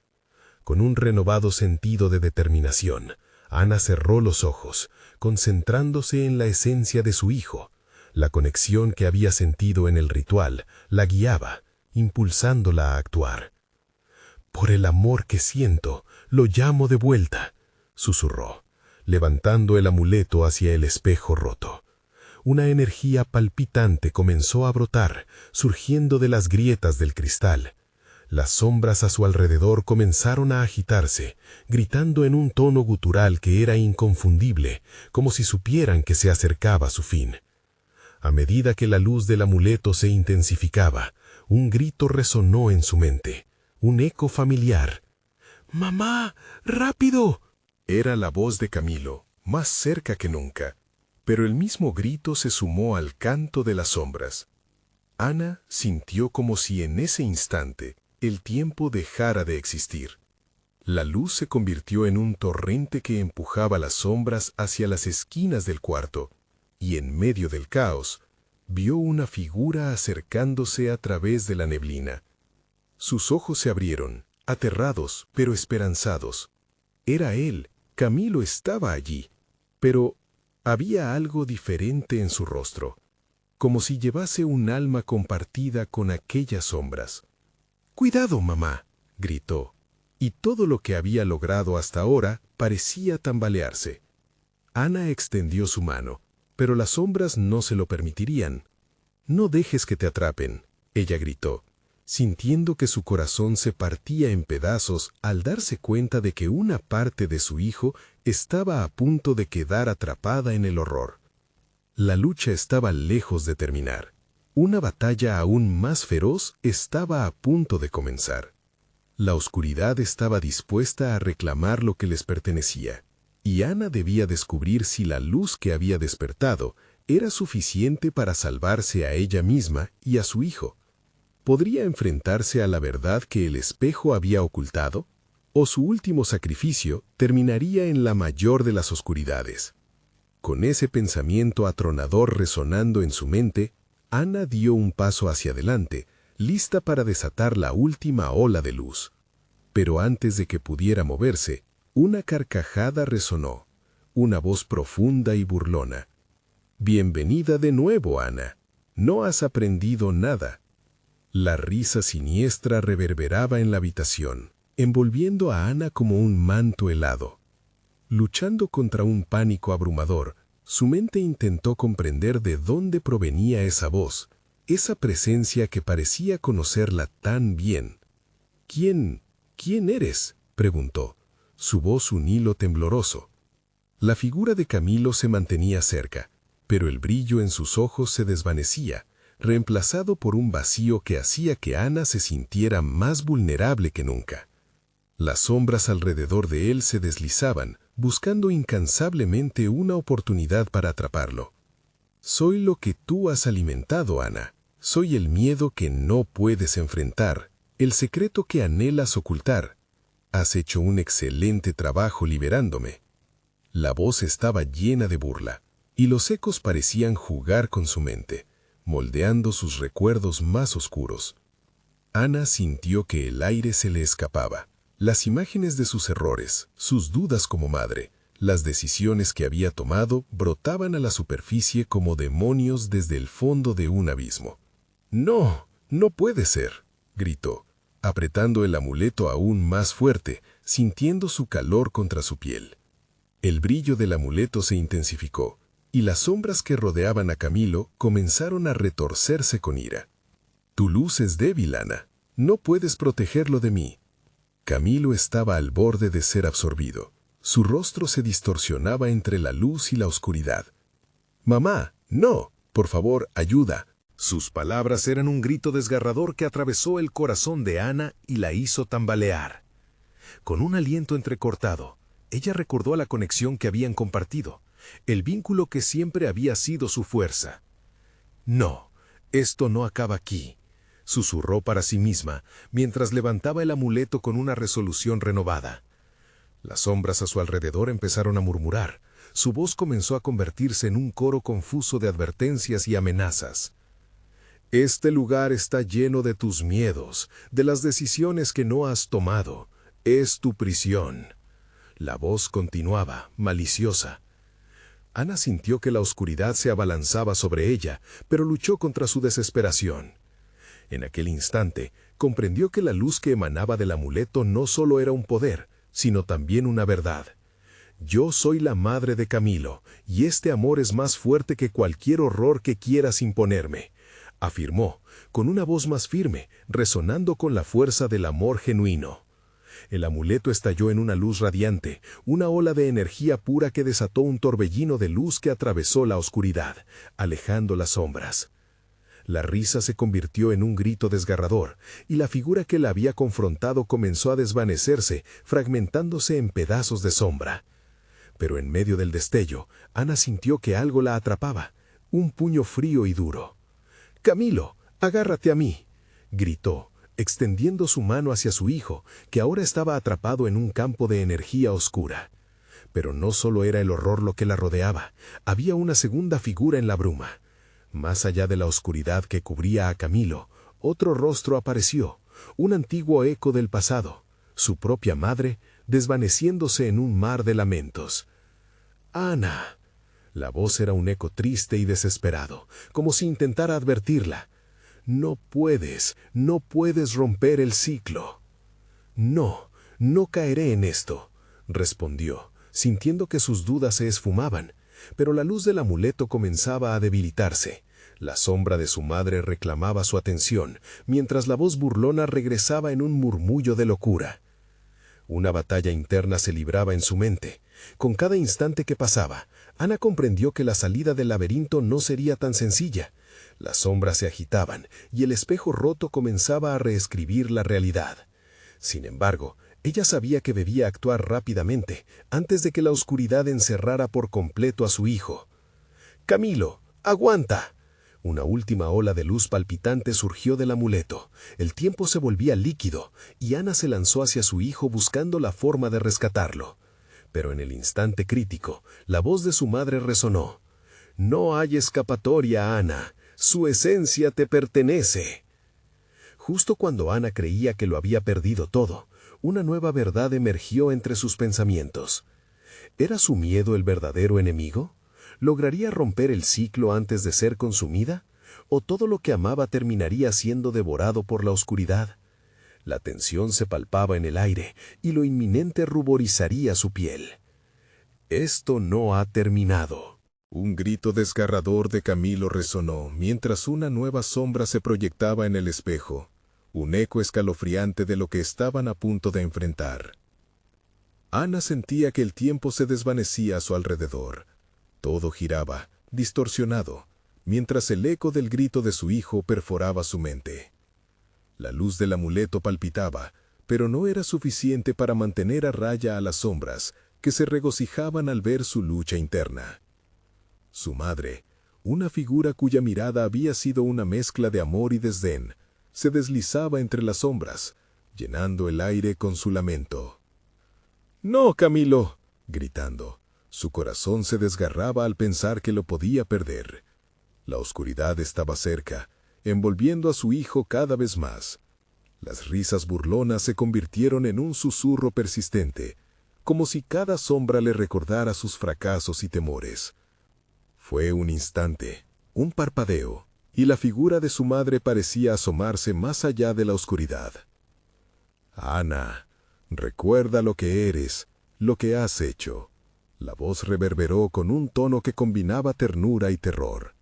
Con un renovado sentido de determinación, Ana cerró los ojos, concentrándose en la esencia de su hijo. La conexión que había sentido en el ritual la guiaba, impulsándola a actuar. «Por el amor que siento, lo llamo de vuelta», susurró, levantando el amuleto hacia el espejo roto. Una energía palpitante comenzó a brotar, surgiendo de las grietas del cristal. Las sombras a su alrededor comenzaron a agitarse, gritando en un tono gutural que era inconfundible, como si supieran que se acercaba su fin. A medida que la luz del amuleto se intensificaba, un grito resonó en su mente, un eco familiar. «¡Mamá, rápido!», era la voz de Camilo, más cerca que nunca. Pero el mismo grito se sumó al canto de las sombras. Ana sintió como si en ese instante el tiempo dejara de existir. La luz se convirtió en un torrente que empujaba las sombras hacia las esquinas del cuarto, y en medio del caos, vio una figura acercándose a través de la neblina. Sus ojos se abrieron, aterrados pero esperanzados. Era él, Camilo estaba allí, pero había algo diferente en su rostro, como si llevase un alma compartida con aquellas sombras. «¡Cuidado, mamá!», gritó, y todo lo que había logrado hasta ahora parecía tambalearse. Ana extendió su mano, pero las sombras no se lo permitirían. «No dejes que te atrapen», ella gritó, sintiendo que su corazón se partía en pedazos al darse cuenta de que una parte de su hijo estaba a punto de quedar atrapada en el horror. La lucha estaba lejos de terminar. Una batalla aún más feroz estaba a punto de comenzar. La oscuridad estaba dispuesta a reclamar lo que les pertenecía, y Ana debía descubrir si la luz que había despertado era suficiente para salvarse a ella misma y a su hijo. ¿Podría enfrentarse a la verdad que el espejo había ocultado? ¿O su último sacrificio terminaría en la mayor de las oscuridades? Con ese pensamiento atronador resonando en su mente, Ana dio un paso hacia adelante, lista para desatar la última ola de luz. Pero antes de que pudiera moverse, una carcajada resonó, una voz profunda y burlona. «Bienvenida de nuevo, Ana. No has aprendido nada». La risa siniestra reverberaba en la habitación, envolviendo a Ana como un manto helado. Luchando contra un pánico abrumador, su mente intentó comprender de dónde provenía esa voz, esa presencia que parecía conocerla tan bien. «¿Quién eres?», preguntó, su voz un hilo tembloroso. La figura de Camilo se mantenía cerca, pero el brillo en sus ojos se desvanecía, reemplazado por un vacío que hacía que Ana se sintiera más vulnerable que nunca. Las sombras alrededor de él se deslizaban, buscando incansablemente una oportunidad para atraparlo. «Soy lo que tú has alimentado, Ana. Soy el miedo que no puedes enfrentar, el secreto que anhelas ocultar. Has hecho un excelente trabajo liberándome». La voz estaba llena de burla, y los ecos parecían jugar con su mente, moldeando sus recuerdos más oscuros. Ana sintió que el aire se le escapaba. Las imágenes de sus errores, sus dudas como madre, las decisiones que había tomado brotaban a la superficie como demonios desde el fondo de un abismo. «No, no puede ser», gritó, apretando el amuleto aún más fuerte, sintiendo su calor contra su piel. El brillo del amuleto se intensificó, y las sombras que rodeaban a Camilo comenzaron a retorcerse con ira. «Tu luz es débil, Ana. No puedes protegerlo de mí». Camilo estaba al borde de ser absorbido. Su rostro se distorsionaba entre la luz y la oscuridad. «Mamá, no, por favor, ayuda». Sus palabras eran un grito desgarrador que atravesó el corazón de Ana y la hizo tambalear. Con un aliento entrecortado, ella recordó la conexión que habían compartido, el vínculo que siempre había sido su fuerza. «No, esto no acaba aquí», susurró para sí misma, mientras levantaba el amuleto con una resolución renovada. Las sombras a su alrededor empezaron a murmurar. Su voz comenzó a convertirse en un coro confuso de advertencias y amenazas. «Este lugar está lleno de tus miedos, de las decisiones que no has tomado. Es tu prisión». La voz continuaba, maliciosa. Ana sintió que la oscuridad se abalanzaba sobre ella, pero luchó contra su desesperación. En aquel instante, comprendió que la luz que emanaba del amuleto no solo era un poder, sino también una verdad. «Yo soy la madre de Camilo, y este amor es más fuerte que cualquier horror que quieras imponerme», afirmó, con una voz más firme, resonando con la fuerza del amor genuino. El amuleto estalló en una luz radiante, una ola de energía pura que desató un torbellino de luz que atravesó la oscuridad, alejando las sombras. La risa se convirtió en un grito desgarrador, y la figura que la había confrontado comenzó a desvanecerse, fragmentándose en pedazos de sombra. Pero en medio del destello, Ana sintió que algo la atrapaba, un puño frío y duro. «Camilo, agárrate a mí», gritó, extendiendo su mano hacia su hijo, que ahora estaba atrapado en un campo de energía oscura. Pero no solo era el horror lo que la rodeaba, había una segunda figura en la bruma. Más allá de la oscuridad que cubría a Camilo, otro rostro apareció, un antiguo eco del pasado, su propia madre, desvaneciéndose en un mar de lamentos. «Ana». La voz era un eco triste y desesperado, como si intentara advertirla. «No puedes romper el ciclo». «No, no caeré en esto», respondió, sintiendo que sus dudas se esfumaban, pero la luz del amuleto comenzaba a debilitarse. La sombra de su madre reclamaba su atención, mientras la voz burlona regresaba en un murmullo de locura. Una batalla interna se libraba en su mente. Con cada instante que pasaba, Ana comprendió que la salida del laberinto no sería tan sencilla. Las sombras se agitaban y el espejo roto comenzaba a reescribir la realidad. Sin embargo, ella sabía que debía actuar rápidamente, antes de que la oscuridad encerrara por completo a su hijo. «Camilo, aguanta». Una última ola de luz palpitante surgió del amuleto. El tiempo se volvía líquido, y Ana se lanzó hacia su hijo buscando la forma de rescatarlo. Pero en el instante crítico, la voz de su madre resonó. «No hay escapatoria, Ana. Su esencia te pertenece». Justo cuando Ana creía que lo había perdido todo, una nueva verdad emergió entre sus pensamientos. ¿Era su miedo el verdadero enemigo? ¿Lograría romper el ciclo antes de ser consumida? ¿O todo lo que amaba terminaría siendo devorado por la oscuridad? La tensión se palpaba en el aire y lo inminente ruborizaría su piel. «Esto no ha terminado». Un grito desgarrador de Camilo resonó mientras una nueva sombra se proyectaba en el espejo, un eco escalofriante de lo que estaban a punto de enfrentar. Ana sentía que el tiempo se desvanecía a su alrededor. Todo giraba, distorsionado, mientras el eco del grito de su hijo perforaba su mente. La luz del amuleto palpitaba, pero no era suficiente para mantener a raya a las sombras, que se regocijaban al ver su lucha interna. Su madre, una figura cuya mirada había sido una mezcla de amor y desdén, se deslizaba entre las sombras, llenando el aire con su lamento. «No, Camilo», gritando. Su corazón se desgarraba al pensar que lo podía perder. La oscuridad estaba cerca, envolviendo a su hijo cada vez más. Las risas burlonas se convirtieron en un susurro persistente, como si cada sombra le recordara sus fracasos y temores. Fue un instante, un parpadeo, y la figura de su madre parecía asomarse más allá de la oscuridad. «Ana, recuerda lo que eres, lo que has hecho». La voz reverberó con un tono que combinaba ternura y terror.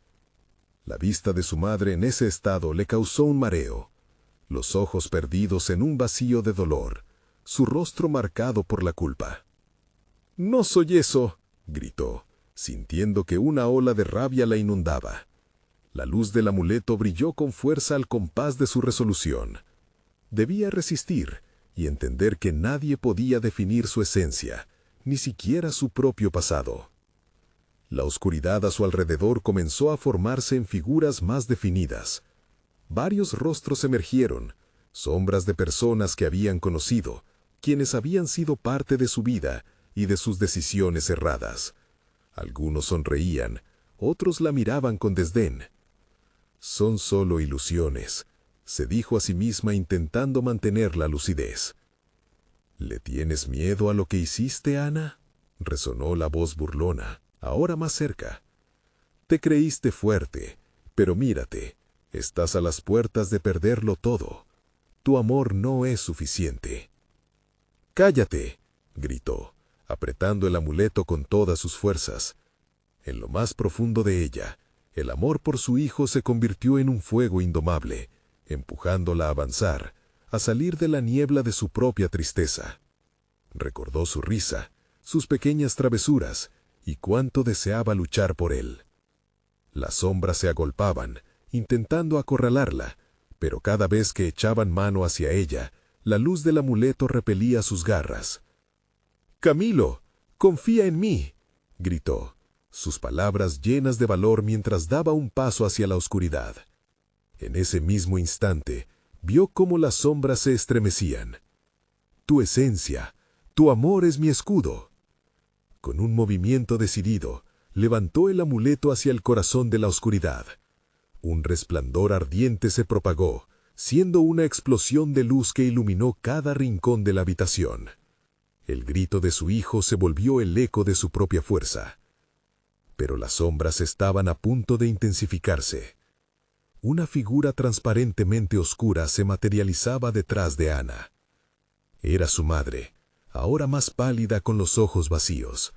La vista de su madre en ese estado le causó un mareo, los ojos perdidos en un vacío de dolor, su rostro marcado por la culpa. «No soy eso», gritó, sintiendo que una ola de rabia la inundaba. La luz del amuleto brilló con fuerza al compás de su resolución. Debía resistir y entender que nadie podía definir su esencia, ni siquiera su propio pasado. La oscuridad a su alrededor comenzó a formarse en figuras más definidas. Varios rostros emergieron, sombras de personas que habían conocido, quienes habían sido parte de su vida y de sus decisiones erradas. Algunos sonreían, otros la miraban con desdén. «Son solo ilusiones», se dijo a sí misma intentando mantener la lucidez. «¿Le tienes miedo a lo que hiciste, Ana?», resonó la voz burlona, ahora más cerca. «Te creíste fuerte, pero mírate, estás a las puertas de perderlo todo. Tu amor no es suficiente». «¡Cállate!», gritó, apretando el amuleto con todas sus fuerzas. En lo más profundo de ella, el amor por su hijo se convirtió en un fuego indomable, empujándola a avanzar, a salir de la niebla de su propia tristeza. Recordó su risa, sus pequeñas travesuras, y cuánto deseaba luchar por él. Las sombras se agolpaban, intentando acorralarla, pero cada vez que echaban mano hacia ella, la luz del amuleto repelía sus garras. «Camilo, confía en mí», gritó, sus palabras llenas de valor mientras daba un paso hacia la oscuridad. En ese mismo instante, vio cómo las sombras se estremecían. «Tu esencia, tu amor es mi escudo». Con un movimiento decidido, levantó el amuleto hacia el corazón de la oscuridad. Un resplandor ardiente se propagó, siendo una explosión de luz que iluminó cada rincón de la habitación. El grito de su hijo se volvió el eco de su propia fuerza. Pero las sombras estaban a punto de intensificarse. Una figura transparentemente oscura se materializaba detrás de Ana. Era su madre, ahora más pálida con los ojos vacíos,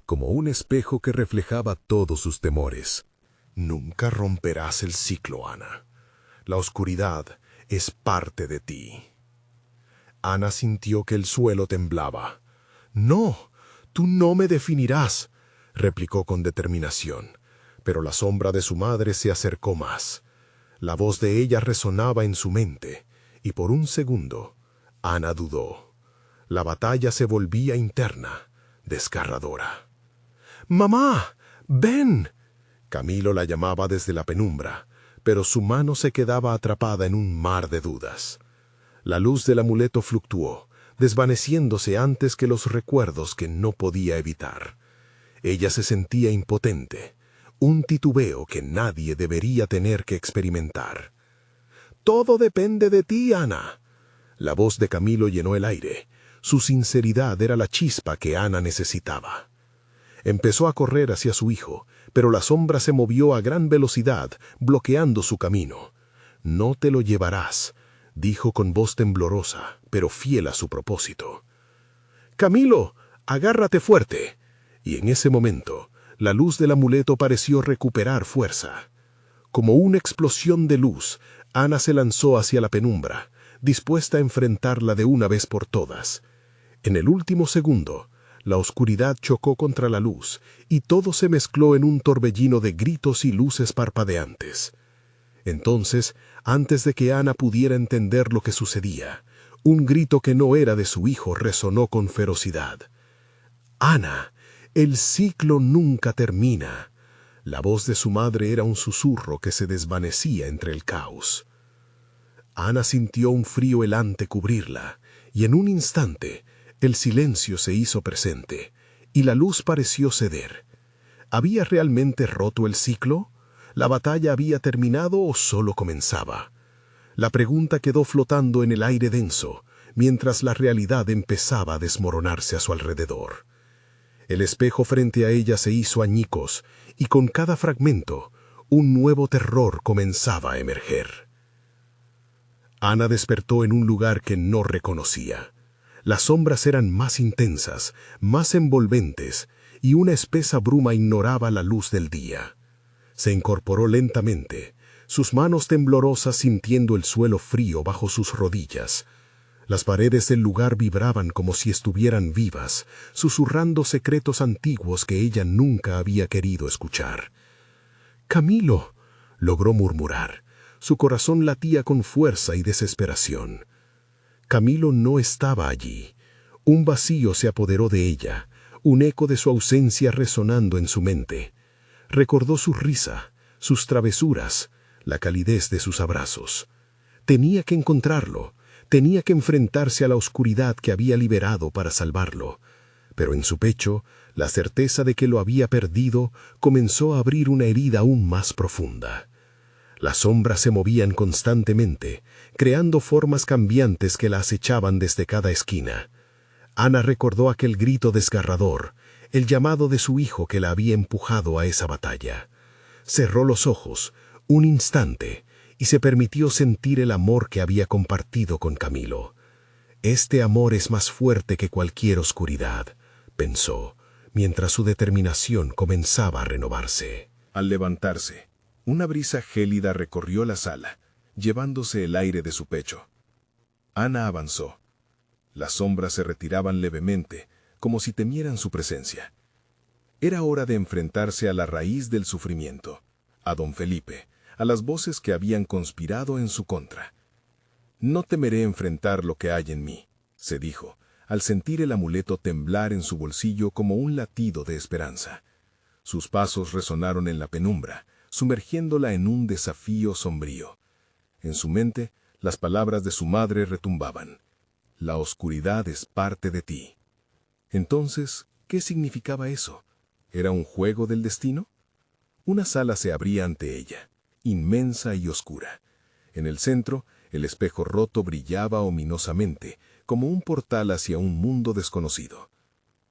como un espejo que reflejaba todos sus temores. Nunca romperás el ciclo, Ana. La oscuridad es parte de ti. Ana sintió que el suelo temblaba. «No, tú no me definirás», replicó con determinación. Pero la sombra de su madre se acercó más. La voz de ella resonaba en su mente, y por un segundo, Ana dudó. La batalla se volvía interna, desgarradora. «¡Mamá! ¡Ven!». Camilo la llamaba desde la penumbra, pero su mano se quedaba atrapada en un mar de dudas. La luz del amuleto fluctuó, desvaneciéndose antes que los recuerdos que no podía evitar. Ella se sentía impotente, un titubeo que nadie debería tener que experimentar. «Todo depende de ti, Ana». La voz de Camilo llenó el aire. Su sinceridad era la chispa que Ana necesitaba. Empezó a correr hacia su hijo, pero la sombra se movió a gran velocidad, bloqueando su camino. «No te lo llevarás», dijo con voz temblorosa, pero fiel a su propósito. «Camilo, agárrate fuerte». Y en ese momento, la luz del amuleto pareció recuperar fuerza. Como una explosión de luz, Ana se lanzó hacia la penumbra, dispuesta a enfrentarla de una vez por todas. En el último segundo, la oscuridad chocó contra la luz y todo se mezcló en un torbellino de gritos y luces parpadeantes. Entonces, antes de que Ana pudiera entender lo que sucedía, un grito que no era de su hijo resonó con ferocidad. «Ana, el ciclo nunca termina». La voz de su madre era un susurro que se desvanecía entre el caos. Ana sintió un frío helante cubrirla, y en un instante el silencio se hizo presente, y la luz pareció ceder. ¿Había realmente roto el ciclo? ¿La batalla había terminado o solo comenzaba? La pregunta quedó flotando en el aire denso, mientras la realidad empezaba a desmoronarse a su alrededor. El espejo frente a ella se hizo añicos, y con cada fragmento, un nuevo terror comenzaba a emerger. Ana despertó en un lugar que no reconocía. Las sombras eran más intensas, más envolventes, y una espesa bruma ignoraba la luz del día. Se incorporó lentamente, sus manos temblorosas sintiendo el suelo frío bajo sus rodillas. Las paredes del lugar vibraban como si estuvieran vivas, susurrando secretos antiguos que ella nunca había querido escuchar. «Camilo», logró murmurar. Su corazón latía con fuerza y desesperación. Camilo no estaba allí. Un vacío se apoderó de ella, un eco de su ausencia resonando en su mente. Recordó su risa, sus travesuras, la calidez de sus abrazos. Tenía que encontrarlo, tenía que enfrentarse a la oscuridad que había liberado para salvarlo. Pero en su pecho, la certeza de que lo había perdido comenzó a abrir una herida aún más profunda. Las sombras se movían constantemente, creando formas cambiantes que la acechaban desde cada esquina. Ana recordó aquel grito desgarrador, el llamado de su hijo que la había empujado a esa batalla. Cerró los ojos, un instante, y se permitió sentir el amor que había compartido con Camilo. «Este amor es más fuerte que cualquier oscuridad», pensó, mientras su determinación comenzaba a renovarse. Al levantarse, una brisa gélida recorrió la sala, llevándose el aire de su pecho. Ana avanzó. Las sombras se retiraban levemente, como si temieran su presencia. Era hora de enfrentarse a la raíz del sufrimiento, a don Felipe, a las voces que habían conspirado en su contra. «No temeré enfrentar lo que hay en mí», se dijo, al sentir el amuleto temblar en su bolsillo como un latido de esperanza. Sus pasos resonaron en la penumbra, sumergiéndola en un desafío sombrío. En su mente, las palabras de su madre retumbaban. «La oscuridad es parte de ti». Entonces, ¿qué significaba eso? ¿Era un juego del destino? Una sala se abría ante ella, inmensa y oscura. En el centro, el espejo roto brillaba ominosamente, como un portal hacia un mundo desconocido.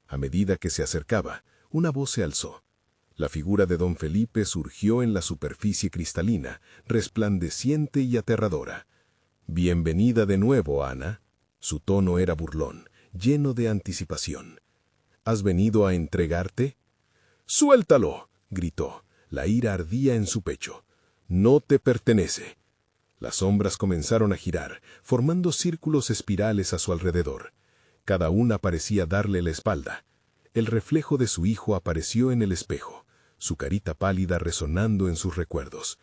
A medida que se acercaba, una voz se alzó. La figura de don Felipe surgió en la superficie cristalina, resplandeciente y aterradora. «Bienvenida de nuevo, Ana». Su tono era burlón, lleno de anticipación. «¿Has venido a entregarte?» «¡Suéltalo!», gritó. La ira ardía en su pecho. «No te pertenece». Las sombras comenzaron a girar, formando círculos espirales a su alrededor. Cada una parecía darle la espalda. El reflejo de su hijo apareció en el espejo, su carita pálida resonando en sus recuerdos.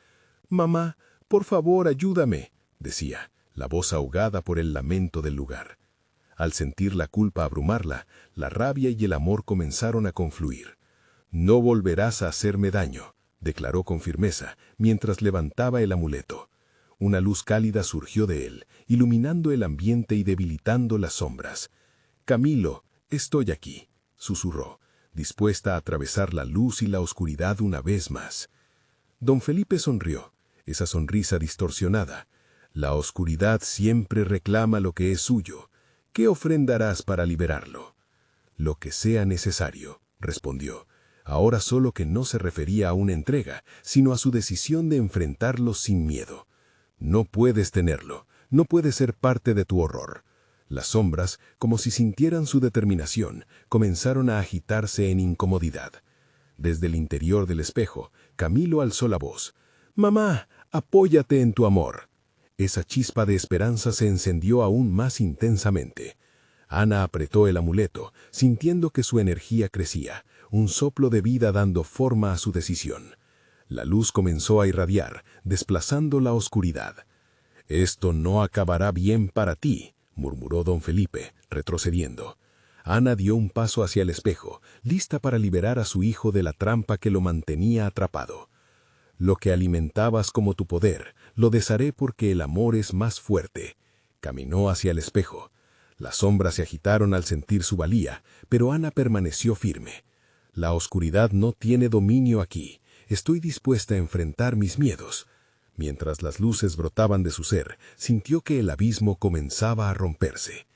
«Mamá, por favor, ayúdame», decía, la voz ahogada por el lamento del lugar. Al sentir la culpa abrumarla, la rabia y el amor comenzaron a confluir. «No volverás a hacerme daño», declaró con firmeza, mientras levantaba el amuleto. Una luz cálida surgió de él, iluminando el ambiente y debilitando las sombras. «Camilo, estoy aquí», susurró, dispuesta a atravesar la luz y la oscuridad una vez más. Don Felipe sonrió, esa sonrisa distorsionada. «La oscuridad siempre reclama lo que es suyo. ¿Qué ofrendarás para liberarlo?» «Lo que sea necesario», respondió. Ahora solo que no se refería a una entrega, sino a su decisión de enfrentarlo sin miedo. «No puedes tenerlo, no puede ser parte de tu horror». Las sombras, como si sintieran su determinación, comenzaron a agitarse en incomodidad. Desde el interior del espejo, Camilo alzó la voz. «Mamá, apóyate en tu amor». Esa chispa de esperanza se encendió aún más intensamente. Ana apretó el amuleto, sintiendo que su energía crecía, un soplo de vida dando forma a su decisión. La luz comenzó a irradiar, desplazando la oscuridad. «Esto no acabará bien para ti», murmuró don Felipe, retrocediendo. Ana dio un paso hacia el espejo, lista para liberar a su hijo de la trampa que lo mantenía atrapado. «Lo que alimentabas como tu poder, lo desharé porque el amor es más fuerte». Caminó hacia el espejo. Las sombras se agitaron al sentir su valía, pero Ana permaneció firme. «La oscuridad no tiene dominio aquí. Estoy dispuesta a enfrentar mis miedos». Mientras las luces brotaban de su ser, sintió que el abismo comenzaba a romperse.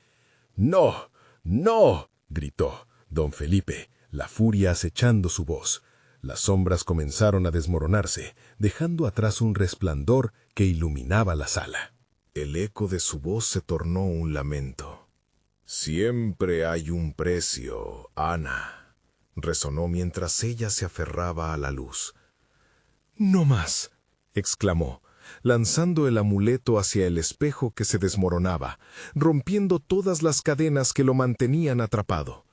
«¡No! ¡No!», gritó don Felipe, la furia acechando su voz. Las sombras comenzaron a desmoronarse, dejando atrás un resplandor que iluminaba la sala. El eco de su voz se tornó un lamento. «Siempre hay un precio, Ana», resonó mientras ella se aferraba a la luz. «No más», exclamó, lanzando el amuleto hacia el espejo que se desmoronaba, rompiendo todas las cadenas que lo mantenían atrapado.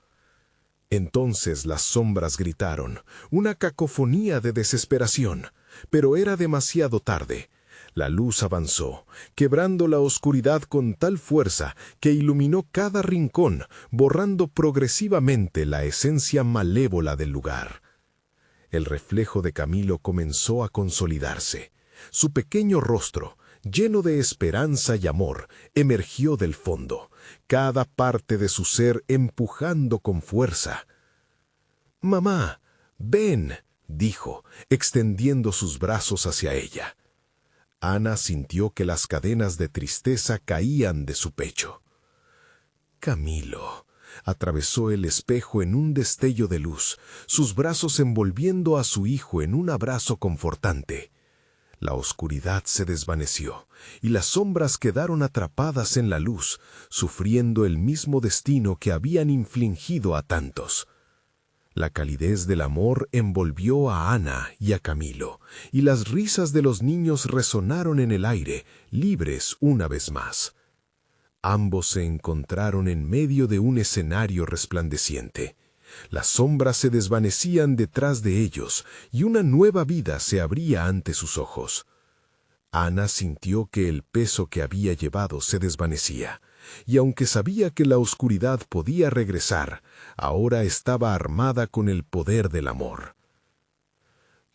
Entonces las sombras gritaron, una cacofonía de desesperación, pero era demasiado tarde. La luz avanzó, quebrando la oscuridad con tal fuerza que iluminó cada rincón, borrando progresivamente la esencia malévola del lugar. El reflejo de Camilo comenzó a consolidarse. Su pequeño rostro, lleno de esperanza y amor, emergió del fondo, cada parte de su ser empujando con fuerza. «Mamá, ven», dijo, extendiendo sus brazos hacia ella. Ana sintió que las cadenas de tristeza caían de su pecho. «Camilo», atravesó el espejo en un destello de luz, sus brazos envolviendo a su hijo en un abrazo confortante. La oscuridad se desvaneció, y las sombras quedaron atrapadas en la luz, sufriendo el mismo destino que habían infligido a tantos. La calidez del amor envolvió a Ana y a Camilo, y las risas de los niños resonaron en el aire, libres una vez más. Ambos se encontraron en medio de un escenario resplandeciente. Las sombras se desvanecían detrás de ellos y una nueva vida se abría ante sus ojos. Ana sintió que el peso que había llevado se desvanecía, y aunque sabía que la oscuridad podía regresar, ahora estaba armada con el poder del amor.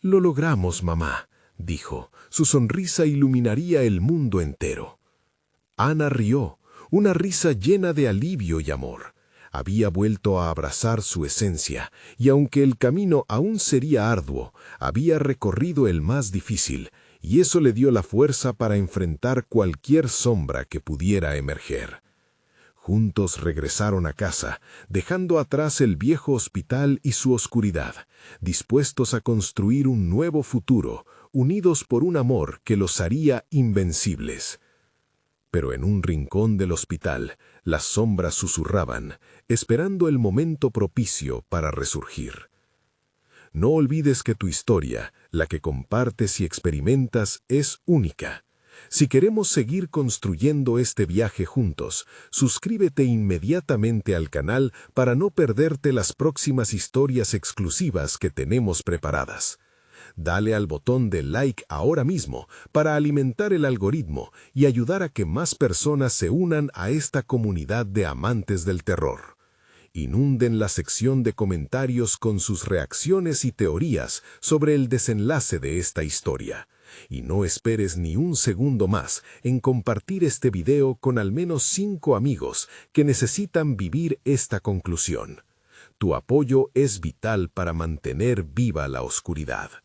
«Lo logramos, mamá», dijo. Su sonrisa iluminaría el mundo entero. Ana rió, una risa llena de alivio y amor. Había vuelto a abrazar su esencia, y aunque el camino aún sería arduo, había recorrido el más difícil, y eso le dio la fuerza para enfrentar cualquier sombra que pudiera emerger. Juntos regresaron a casa, dejando atrás el viejo hospital y su oscuridad, dispuestos a construir un nuevo futuro, unidos por un amor que los haría invencibles. Pero en un rincón del hospital, las sombras susurraban, esperando el momento propicio para resurgir. No olvides que tu historia, la que compartes y experimentas, es única. Si queremos seguir construyendo este viaje juntos, suscríbete inmediatamente al canal para no perderte las próximas historias exclusivas que tenemos preparadas. Dale al botón de like ahora mismo para alimentar el algoritmo y ayudar a que más personas se unan a esta comunidad de amantes del terror. Inunden la sección de comentarios con sus reacciones y teorías sobre el desenlace de esta historia. Y no esperes ni un segundo más en compartir este video con al menos 5 amigos que necesitan vivir esta conclusión. Tu apoyo es vital para mantener viva la oscuridad.